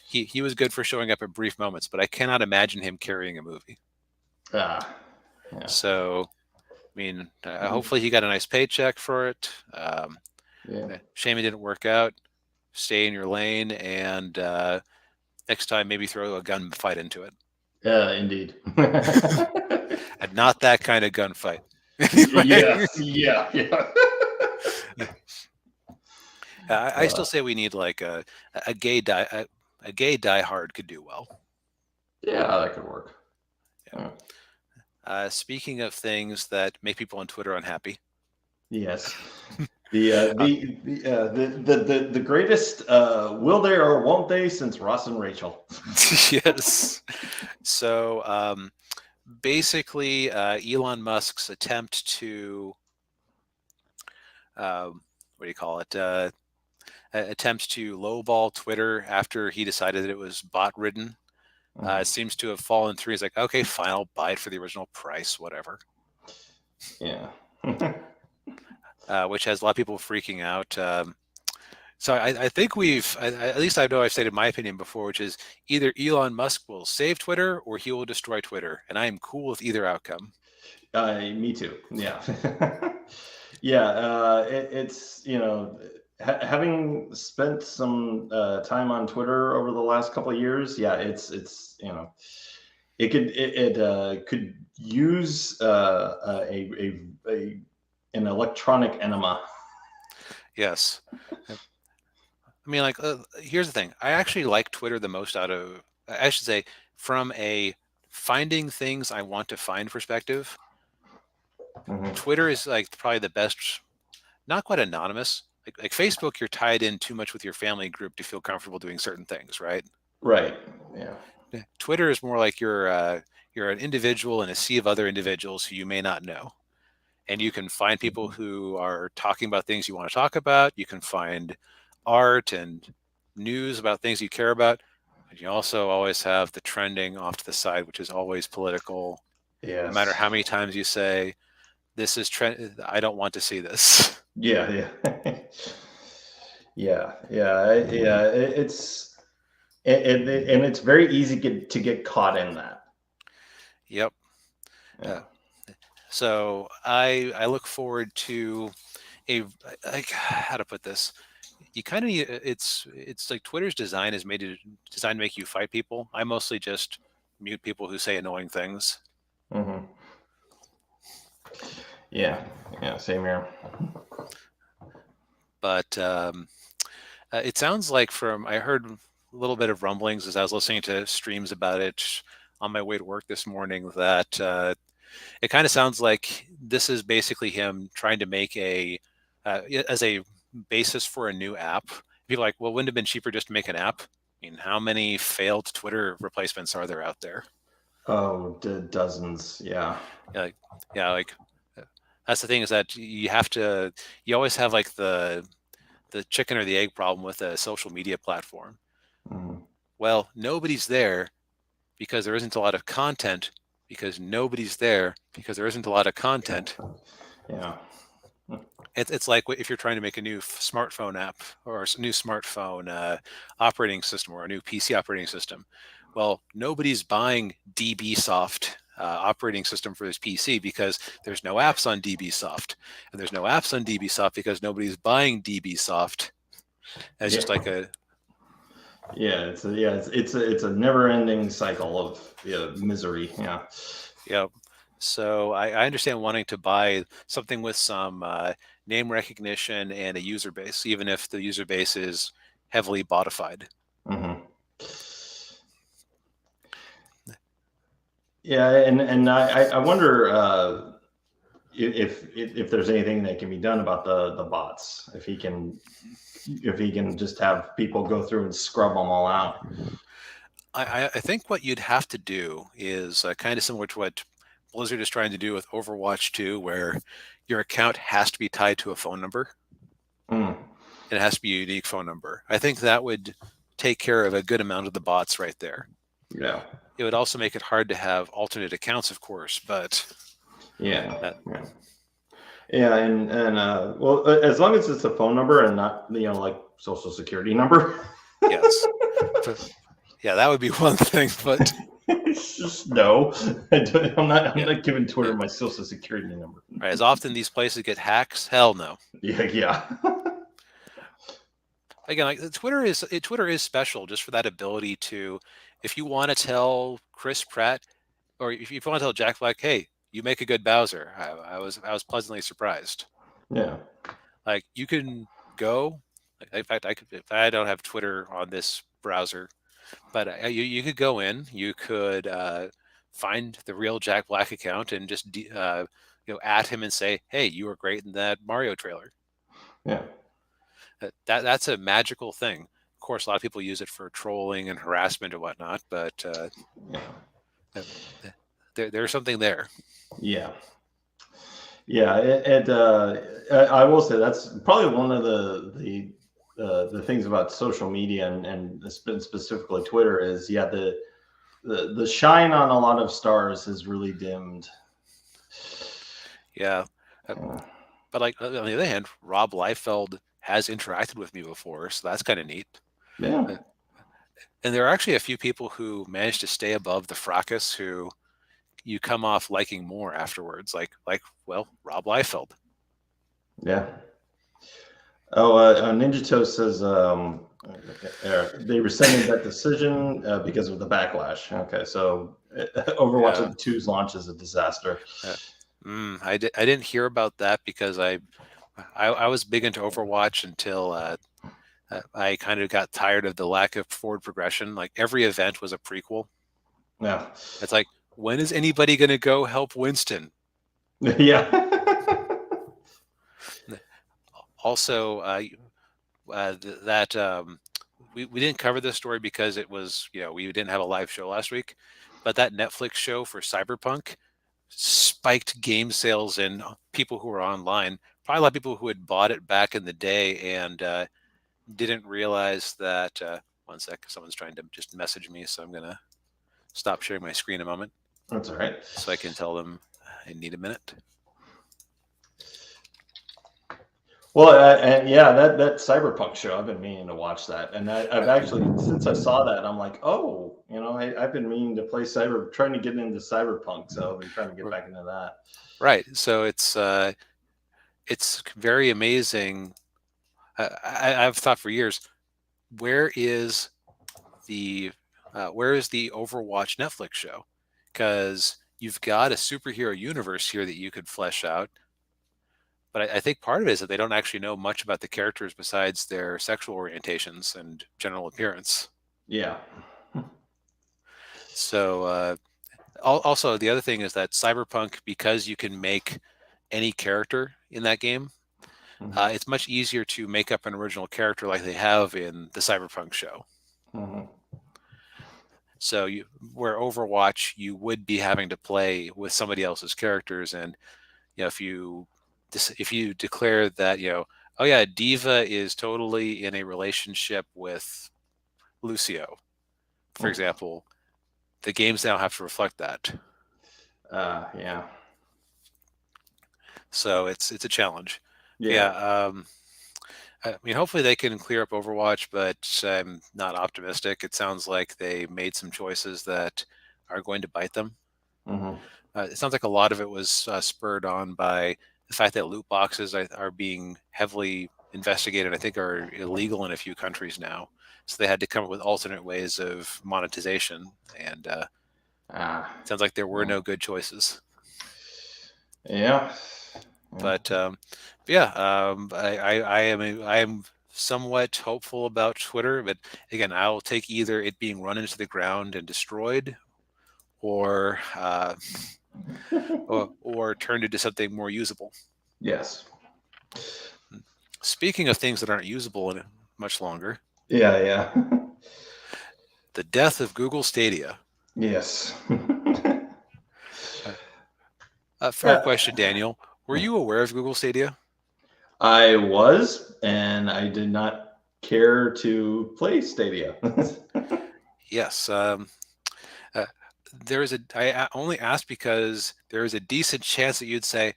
He was good for showing up at brief moments, but I cannot imagine him carrying a movie. Yeah. So, I mean, hopefully he got a nice paycheck for it. Shame it didn't work out. Stay in your lane, and next time maybe throw a gunfight into it. Yeah, indeed. And not that kind of gunfight. Yeah. I still say we need like a gay Die Hard could do well. Yeah, that could work. Yeah. Speaking of things that make people on Twitter unhappy. Yes. The greatest will they or won't they since Ross and Rachel. Yes. So basically, Elon Musk's attempt to what do you call it? attempts to lowball Twitter after he decided that it was bot-ridden. It seems to have fallen through. He's like, okay, fine, I'll buy it for the original price, whatever. Yeah. Which has a lot of people freaking out. So I think at least I know I've stated my opinion before, which is either Elon Musk will save Twitter or he will destroy Twitter. And I am cool with either outcome. Me too. Yeah. Yeah. It's, having spent some time on Twitter over the last couple of years. Yeah. It's, it could use an electronic enema. Yes. I mean, here's the thing. I actually like Twitter the most I should say, from a finding things I want to find perspective. Mm-hmm. Twitter is probably the best, not quite anonymous. Like Facebook, you're tied in too much with your family group to feel comfortable doing certain things, right? Right. Yeah. Twitter is more like you're an individual in a sea of other individuals who you may not know. And you can find people who are talking about things you want to talk about. You can find art and news about things you care about. And you also always have the trending off to the side, which is always political. Yes. No matter how many times you say, this is trend, I don't want to see this. Yeah. Yeah. It's it's very easy to get caught in that. Yep. Yeah. So I look forward to how to put this. You kind of it's like Twitter's design is designed to make you fight people. I mostly just mute people who say annoying things. Mm-hmm. Yeah, same here. But it sounds like I heard a little bit of rumblings as I was listening to streams about it on my way to work this morning that it kind of sounds like this is basically him trying to make as a basis for a new app. People are like, well, wouldn't it have been cheaper just to make an app? I mean, how many failed Twitter replacements are there out there? Oh, dozens. Yeah. That's the thing, is that you always have the chicken or the egg problem with a social media platform. Mm. Well, nobody's there because there isn't a lot of content, because nobody's there because there isn't a lot of content. Yeah. It's like if you're trying to make a new smartphone app or a new smartphone operating system or a new PC operating system. Well, nobody's buying DBsoft operating system for this PC because there's no apps on DBsoft, and there's no apps on DBsoft because nobody's buying DBsoft. It's just like a it's a never-ending cycle of misery. Yeah. Yep. So I understand wanting to buy something with some name recognition and a user base, even if the user base is heavily botified. Mm-hmm. Yeah, and I wonder if there's anything that can be done about the bots. If he can just have people go through and scrub them all out. I think what you'd have to do is kind of similar to what Blizzard is trying to do with Overwatch 2, where your account has to be tied to a phone number. Mm. It has to be a unique phone number. I think that would take care of a good amount of the bots right there. Yeah. It would also make it hard to have alternate accounts, of course, but yeah. And well, as long as it's a phone number and not like social security number. Yes. Yeah, that would be one thing, but it's just no. I'm not giving Twitter my social security number. Right, as often these places get hacks, hell no. Yeah. Again, Twitter is special just for that ability to, if you want to tell Chris Pratt, or if you want to tell Jack Black, hey, you make a good Bowser. I was pleasantly surprised. Yeah. Like, you can go. In fact, I don't have Twitter on this browser, but you could go in. You could find the real Jack Black account and just at him and say, hey, you were great in that Mario trailer. Yeah. That's a magical thing. Of course, a lot of people use it for trolling and harassment and whatnot, but there's something there. Yeah. I will say that's probably one of the the things about social media and specifically Twitter is the shine on a lot of stars has really dimmed. Yeah. Uh, But like on the other hand, Rob Liefeld has interacted with me before, so that's kind of neat. yeah. Uh, And there are actually a few people who managed to stay above the fracas who you come off liking more afterwards, like Rob Liefeld. Yeah. Oh, Ninja Toast says they rescinded that decision because of the backlash. Okay, so Overwatch Yeah. 2's launch is a disaster. I didn't hear about that because I was big into Overwatch until I kind of got tired of the lack of forward progression. Like every event was a prequel. Yeah. It's like, when is anybody going to go help Winston? Yeah. Also, we didn't cover this story because it was, we didn't have a live show last week, but that Netflix show for Cyberpunk spiked game sales and people who were online. Probably a lot of people who had bought it back in the day and didn't realize that. One sec, someone's trying to just message me, so I'm gonna stop sharing my screen a moment That's all right. so I can tell them I need a minute. Well, and yeah, that Cyberpunk show, I've been meaning to watch that, and I've actually since I saw that, I'm like, oh, I've been meaning to play trying to get into Cyberpunk, so I've been trying to get back into that. Right. So it's very amazing. I've thought for years, where is the Overwatch Netflix show? Because you've got a superhero universe here that you could flesh out. But I think part of it is that they don't actually know much about the characters besides their sexual orientations and general appearance. Yeah. So also the other thing is that Cyberpunk, because you can make any character in that game, Mhm. it's much easier to make up an original character like they have in the Cyberpunk show. Mhm. So where Overwatch, you would be having to play with somebody else's characters, and if you declare that oh yeah, Diva is totally in a relationship with Lucio, for example, the games now have to reflect that. Yeah. So it's a challenge. Yeah. I mean, hopefully they can clear up Overwatch, but I'm not optimistic. It sounds like they made some choices that are going to bite them. Mhm. It sounds like a lot of it was spurred on by the fact that loot boxes are being heavily investigated. I think are illegal in a few countries now. So they had to come up with alternate ways of monetization. And it sounds like there were no good choices. Yeah. But yeah, I am somewhat hopeful about Twitter. But again, I'll take either it being run into the ground and destroyed, or turned into something more usable. Yes. Speaking of things that aren't usable in much longer, Yeah. the death of Google Stadia. Yes. Fair question, Daniel. Were you aware of Google Stadia? I was, and I did not care to play Stadia. Yes. I only asked because there is a decent chance that you'd say,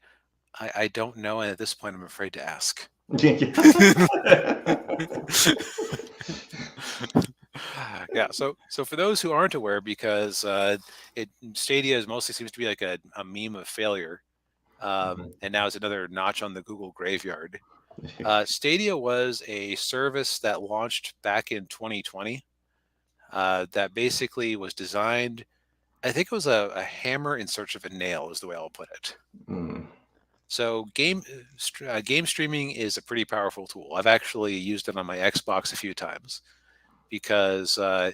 I don't know, and at this point I'm afraid to ask. Yeah, so for those who aren't aware, because Stadia mostly seems to be like a meme of failure, and now it's another notch on the Google graveyard. Stadia was a service that launched back in 2020 that basically was designed, I think it was a hammer in search of a nail is the way I'll put it. So game streaming is a pretty powerful tool. I've actually used it on my Xbox a few times because so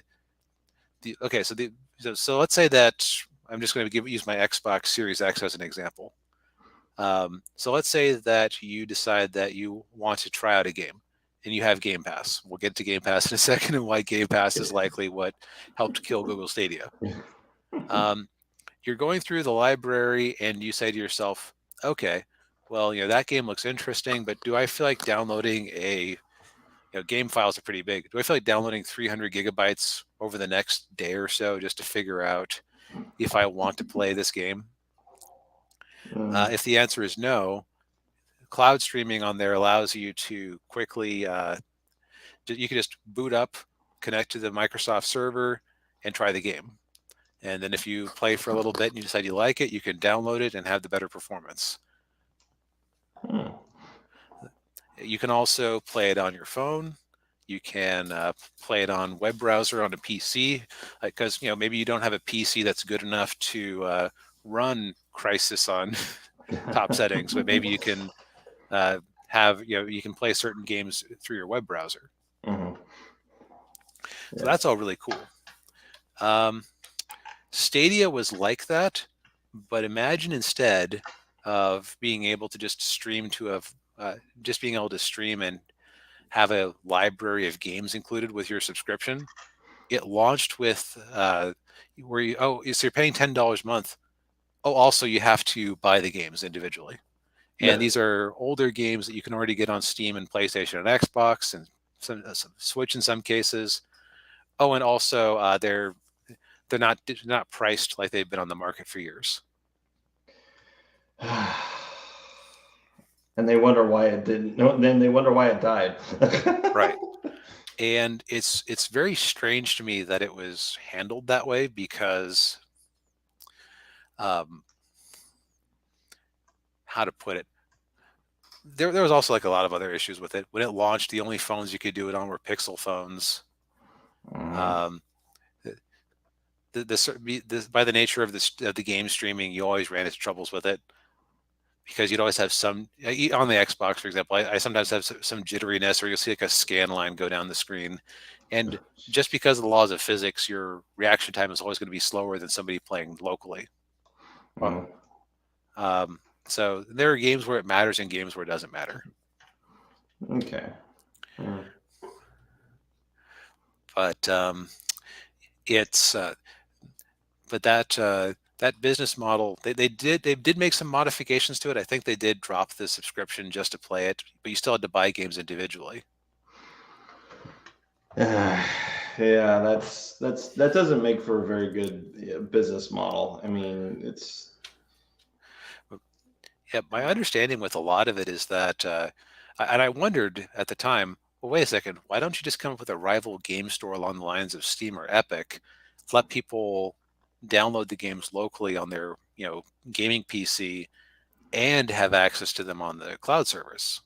let's say that I'm just going to use my Xbox Series X as an example. So let's say that you decide that you want to try out a game and you have Game Pass. We'll get to Game Pass in a second and why Game Pass is likely what helped kill Google Stadia. You're going through the library and you say to yourself, okay, well, that game looks interesting, but do I feel like downloading a game files are pretty big. Do I feel like downloading 300 gigabytes over the next day or so just to figure out if I want to play this game? If the answer is no, cloud streaming on there allows you to quickly, you can just boot up, connect to the Microsoft server, and try the game. And then if you play for a little bit and you decide you like it, you can download it and have the better performance. You can also play it on your phone. You can play it on web browser on a PC, because maybe you don't have a PC that's good enough to run Crisis on top settings, but maybe you can you can play certain games through your web browser. So that's all really cool. Stadia was like that, but imagine instead of being able to just stream to just being able to stream and have a library of games included with your subscription. It launched with so you're paying $10 a month. Oh, also you have to buy the games individually. And these are older games that you can already get on Steam and PlayStation and Xbox and some Switch in some cases. Oh, and also they're not priced like they've been on the market for years. And they wonder why it didn't. No, then they wonder why it died. Right. And it's very strange to me that it was handled that way, because how to put it, there was also like a lot of other issues with it. When it launched, the only phones you could do it on were Pixel phones. By the nature of the game streaming, you always ran into troubles with it, because you'd always have some on the Xbox, for example. I sometimes have some jitteriness, or you'll see like a scan line go down the screen, and just because of the laws of physics, your reaction time is always going to be slower than somebody playing locally. So there are games where it matters and games where it doesn't matter. Okay. But it's but that business model, they did make some modifications to it. I think they did drop the subscription just to play it, but you still had to buy games individually. Yeah, that doesn't make for a very good business model. I mean, it's. Yeah, my understanding with a lot of it is that, and I wondered at the time, well, wait a second, why don't you just come up with a rival game store along the lines of Steam or Epic, let people download the games locally on their gaming PC, and have access to them on the cloud service?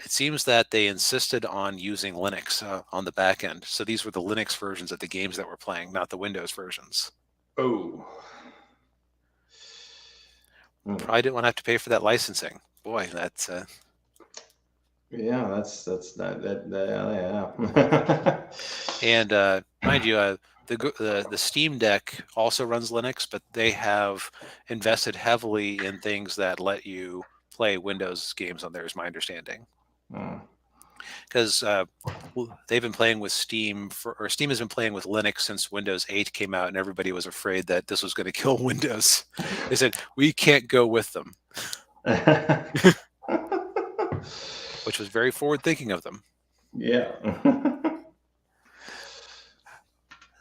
It seems that they insisted on using Linux on the back end. So these were the Linux versions of the games that we're playing, not the Windows versions. Oh. Probably didn't want to have to pay for that licensing. Boy, that's yeah, that's that yeah. And mind you, the Steam Deck also runs Linux, but they have invested heavily in things that let you play Windows games on there, is my understanding. Because they've been playing with Steam, or Steam has been playing with Linux since Windows 8 came out, and everybody was afraid that this was going to kill Windows. They said, we can't go with them. Which was very forward-thinking of them. Yeah.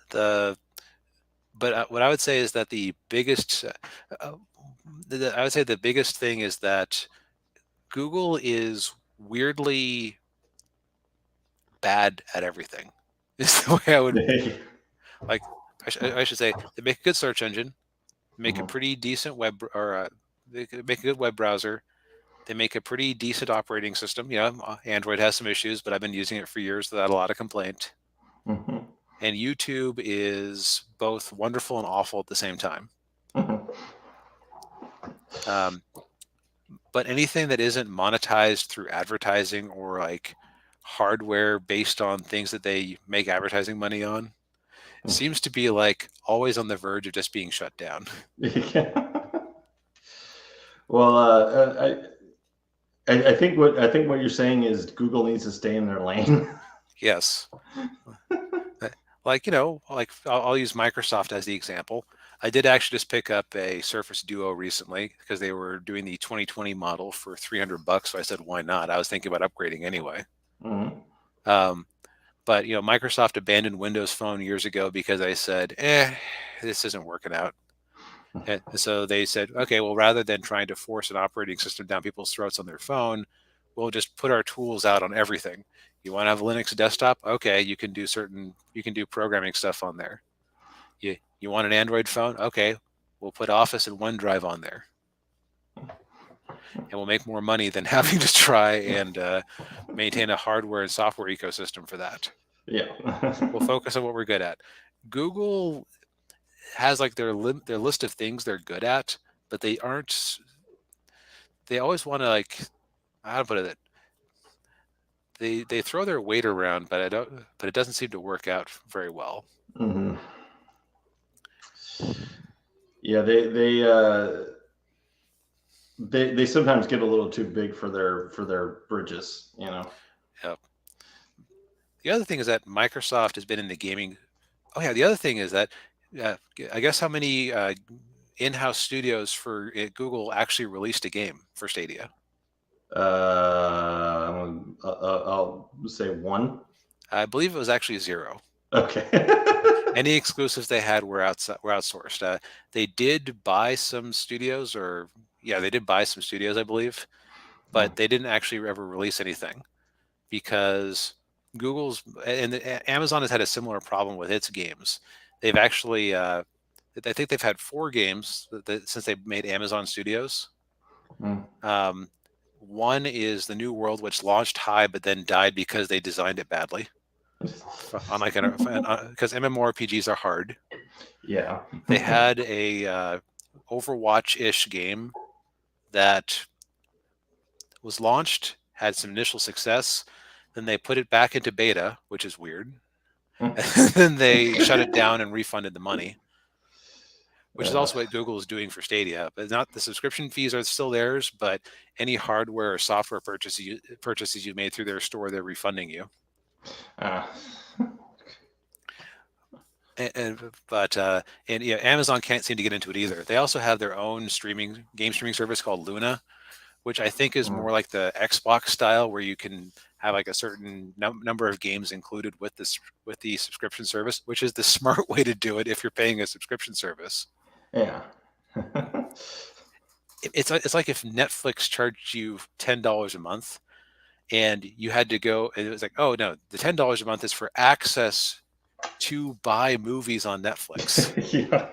But what I would say is that the biggest thing is that Google is weirdly bad at everything. Is the way I would like. I should say they make a good search engine, make a pretty decent web, or they make a good web browser. They make a pretty decent operating system. Android has some issues, but I've been using it for years without a lot of complaint. And YouTube is both wonderful and awful at the same time. But anything that isn't monetized through advertising, or like hardware based on things that they make advertising money on, seems to be like always on the verge of just being shut down. Well, I think what you're saying is Google needs to stay in their lane. Yes. Like, I'll use Microsoft as the example. I did actually just pick up a Surface Duo recently because they were doing the 2020 model for $300. So I said, why not? I was thinking about upgrading anyway. Mhm. But Microsoft abandoned Windows Phone years ago because I said, this isn't working out. And so they said, okay, well, rather than trying to force an operating system down people's throats on their phone, we'll just put our tools out on everything. You want to have a Linux desktop? Okay, you can do programming stuff on there. You want an Android phone? Okay, we'll put Office and OneDrive on there. And we'll make more money than having to try and maintain a hardware and software ecosystem for that. Yeah. We'll focus on what we're good at. Google has like their list of things they're good at, but they aren't. They always want to how to put it. They throw their weight around, but it doesn't seem to work out very well. Hmm. Yeah, they sometimes get a little too big for their bridges, Yep. The other thing is that Microsoft has been in the gaming. Oh yeah, the other thing is that I guess how many in-house studios for Google actually released a game for Stadia? I'll say one. I believe it was actually 0. Okay. Any exclusives they had were outsourced. They did buy some studios, they did buy some studios, I believe, but they didn't actually ever release anything because Amazon has had a similar problem with its games. They've actually, I think they've had 4 games since they made Amazon Studios. One is the New World, which launched high but then died because they designed it badly. Because MMORPGs are hard. Yeah. They had a Overwatch-ish game that was launched, had some initial success, then they put it back into beta, which is weird. And then they shut it down and refunded the money, which is also what Google is doing for Stadia. But not the subscription fees are still theirs, but any hardware or software purchases you made through their store, they're refunding you. Amazon can't seem to get into it either. They also have their own game streaming service called Luna, which I think is more like the Xbox style, where you can have like a certain number of games included with the subscription service, which is the smart way to do it if you're paying a subscription service. Yeah. It's like if Netflix charged you $10 a month, and you had to go, and it was like, oh no, the $10 a month is for access to buy movies on Netflix. Yeah.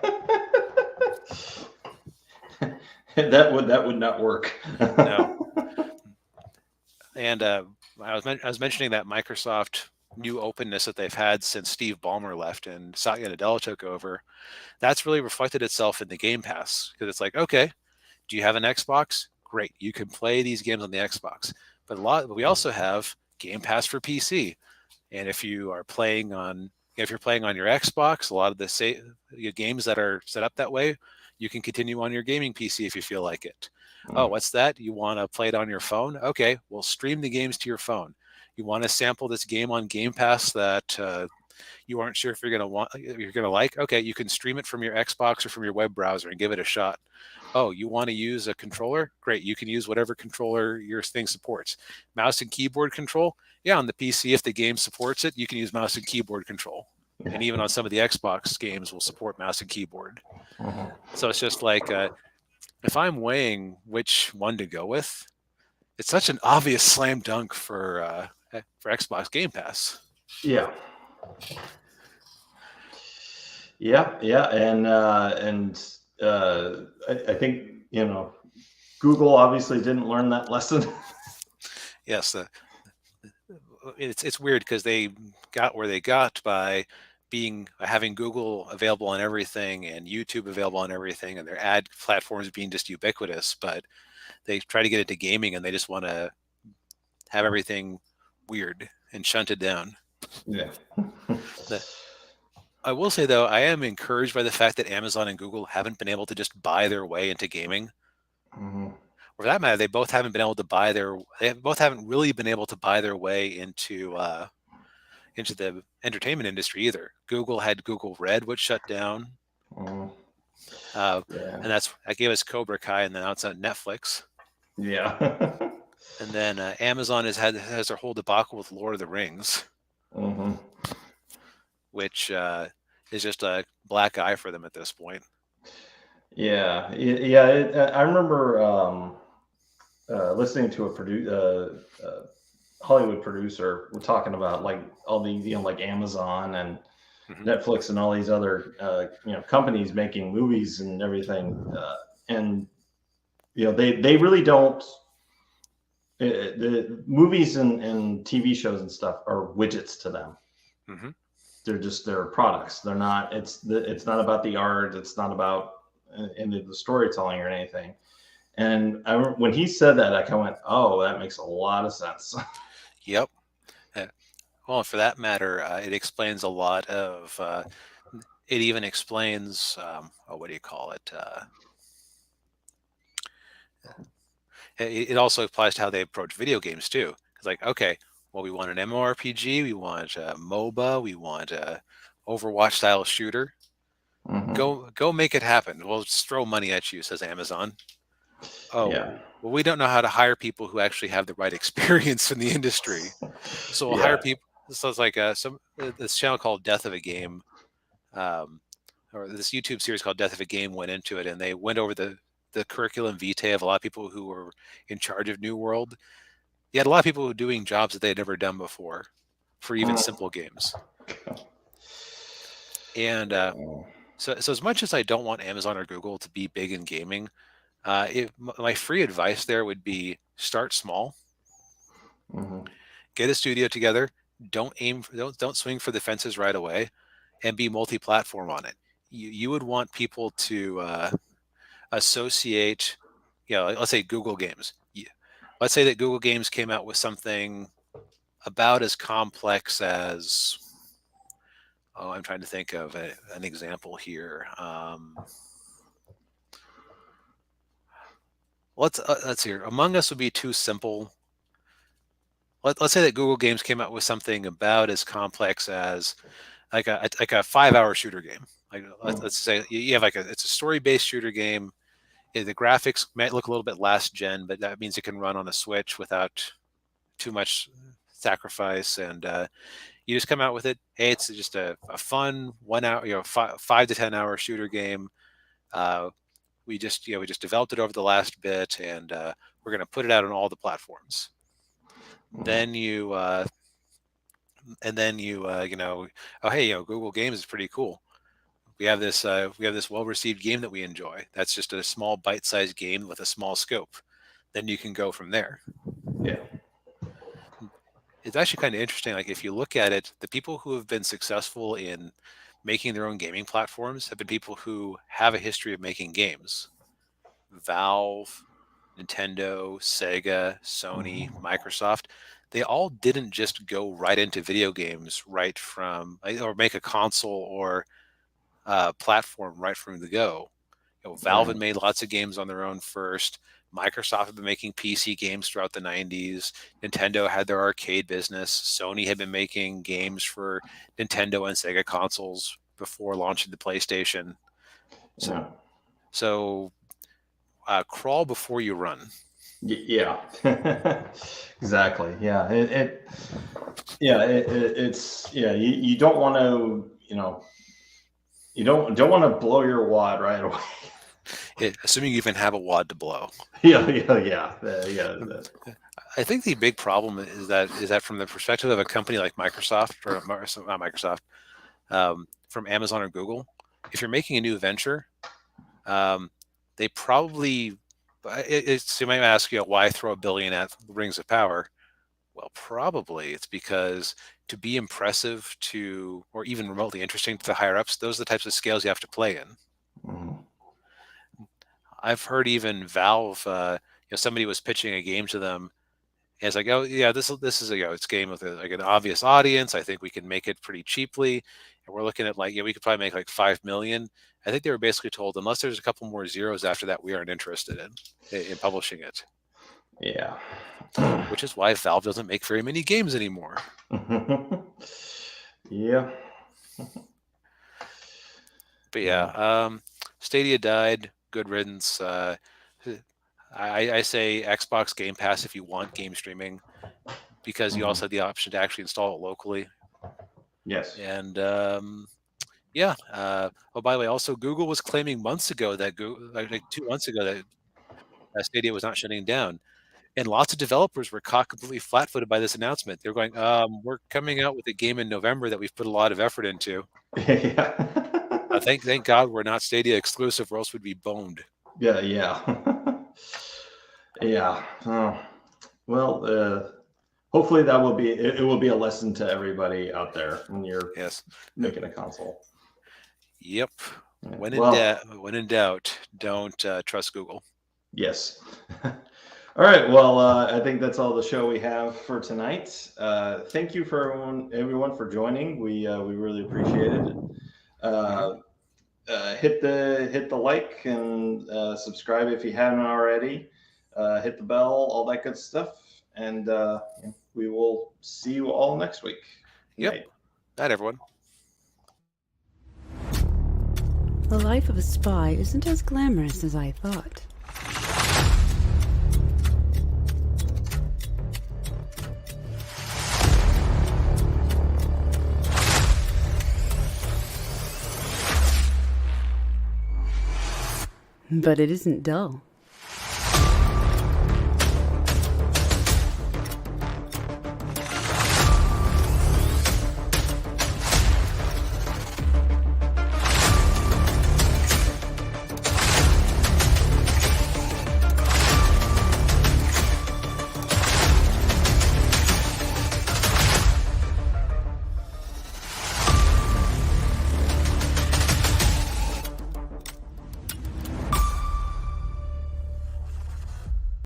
that would not work. No. And I was mentioning that Microsoft new openness that they've had since Steve Ballmer left and Satya Nadella took over. That's really reflected itself in the Game Pass, because it's like, okay, do you have an Xbox? Great, you can play these games on the Xbox. But we also have Game Pass for PC, and if you're playing on your Xbox, a lot of the games that are set up that way, you can continue on your gaming PC if you feel like it. Oh, what's that? You want to play it on your phone? Okay, we'll stream the games to your phone. You want to sample this game on Game Pass that you aren't sure if you're gonna like? Okay, you can stream it from your Xbox or from your web browser and give it a shot. Oh, you want to use a controller? Great, you can use whatever controller your thing supports. Mouse and keyboard control? Yeah, on the PC, if the game supports it, you can use mouse and keyboard control. And even on some of the Xbox games will support mouse and keyboard. So it's just like, if I'm weighing which one to go with, it's such an obvious slam dunk for Xbox Game Pass. Yeah. And I think Google obviously didn't learn that lesson. Yes, it's weird because they got where they got by having Google available on everything and YouTube available on everything, and their ad platforms being just ubiquitous. But they try to get into gaming, and they just want to have everything weird and shunted down. Yeah. I will say, though, I am encouraged by the fact that Amazon and Google haven't been able to just buy their way into gaming. Mm-hmm. Or for that matter, they both haven't really been able to buy their way into the entertainment industry either. Google had Google Red, which shut down. Mm-hmm. And Yeah. that gave us Cobra Kai, and then now it's on Netflix. Yeah. And then Amazon has their whole debacle with Lord of the Rings, hmm which is just a black eye for them at this point. Yeah. Yeah. I remember listening to a Hollywood producer. We're talking about like all the like Amazon and Mhm. Netflix and all these other companies making movies and everything, and they really don't. The movies and TV shows and stuff are widgets to them. Mhm. They're products. They're not. It's not about the art. It's not about any of the storytelling or anything. And when he said that, I kind of went, "Oh, that makes a lot of sense." Yep. Well, for that matter, it explains a lot of. It even explains, what do you call it? It also applies to how they approach video games too. It's like, okay, well, we want an MMORPG, we want a MOBA, we want a Overwatch style shooter. Mhm. Go make it happen. We'll just throw money at you, says Amazon. Oh, Yeah. well, we don't know how to hire people who actually have the right experience in the industry. So we'll hire Yeah. people. So it's like this channel called Death of a Game, um, or this YouTube series called Death of a Game went into it, and they went over the curriculum vitae of a lot of people who were in charge of New World. You had a lot of people who were doing jobs that they had never done before for even simple games. And so as much as I don't want Amazon or Google to be big in gaming, my free advice there would be start small, Mhm. get a studio together, don't swing for the fences right away, and be multi-platform on it. You would want people to associate, let's say Google Games. Let's say that Google Games came out with something about as complex as, oh, I'm trying to think of an example here. Let's see. Among Us would be too simple. Let's say that Google Games came out with something about as complex as like a 5-hour shooter game. Like let's say you have it's a story-based shooter game. The graphics might look a little bit last gen, but that means it can run on a Switch without too much sacrifice. And you just come out with it. Hey, it's just a fun 1 hour, 5 to 10 hour shooter game. We just developed it over the last bit, and we're going to put it out on all the platforms. Then you oh, hey, Google Games is pretty cool. We have this well-received game that we enjoy. That's just a small bite-sized game with a small scope. Then you can go from there. Yeah. It's actually kind of interesting. Like if you look at it, the people who have been successful in making their own gaming platforms have been people who have a history of making games. Valve, Nintendo, Sega, Sony, Microsoft, they all didn't just go right into video games right from, or make a console or platform right from the go. Valve had made lots of games on their own first. Microsoft had been making PC games throughout the 90s. Nintendo had their arcade business. Sony had been making games for Nintendo and Sega consoles before launching the PlayStation. So crawl before you run. Yeah. Exactly. Yeah. You don't want to, you don't want to blow your wad right away. Assuming you even have a wad to blow. Yeah. I think the big problem is that from the perspective of a company like Microsoft, or not Microsoft, from Amazon or Google, if you're making a new venture, they probably, you might ask, why throw $1 billion at Rings of Power? Well, probably it's because to be impressive to, or even remotely interesting to the higher ups, those are the types of scales you have to play in. I've heard even Valve, somebody was pitching a game to them. And it's like, oh yeah, this is it's a game with an obvious audience. I think we can make it pretty cheaply, and we're looking at we could probably make like 5 million. I think they were basically told, unless there's a couple more zeros after that, we aren't interested in publishing it. Yeah. Which is why Valve doesn't make very many games anymore. Yeah. But yeah, Stadia died. Good riddance. I say Xbox Game Pass if you want game streaming, because you also have the option to actually install it locally. Yes. And yeah. Oh, by the way, also Google was claiming months ago that like 2 months ago that Stadia was not shutting down, and lots of developers were caught completely flat-footed by this announcement. They're going, "We're coming out with a game in November that we've put a lot of effort into. Yeah. Thank God we're not Stadia exclusive, or else we'd be boned." Yeah. Yeah. Yeah. Oh. Well, hopefully that will be it will be a lesson to everybody out there when you're Yes. making a console. Yep. Yeah. When in doubt, don't trust Google. Yes. All right. Well, I think that's all the show we have for tonight. Thank you for everyone for joining. We really appreciate it. Hit the like and subscribe if you haven't already. Hit the bell, all that good stuff, and we will see you all next week. Yep. Night, everyone. The life of a spy isn't as glamorous as I thought. But it isn't dull.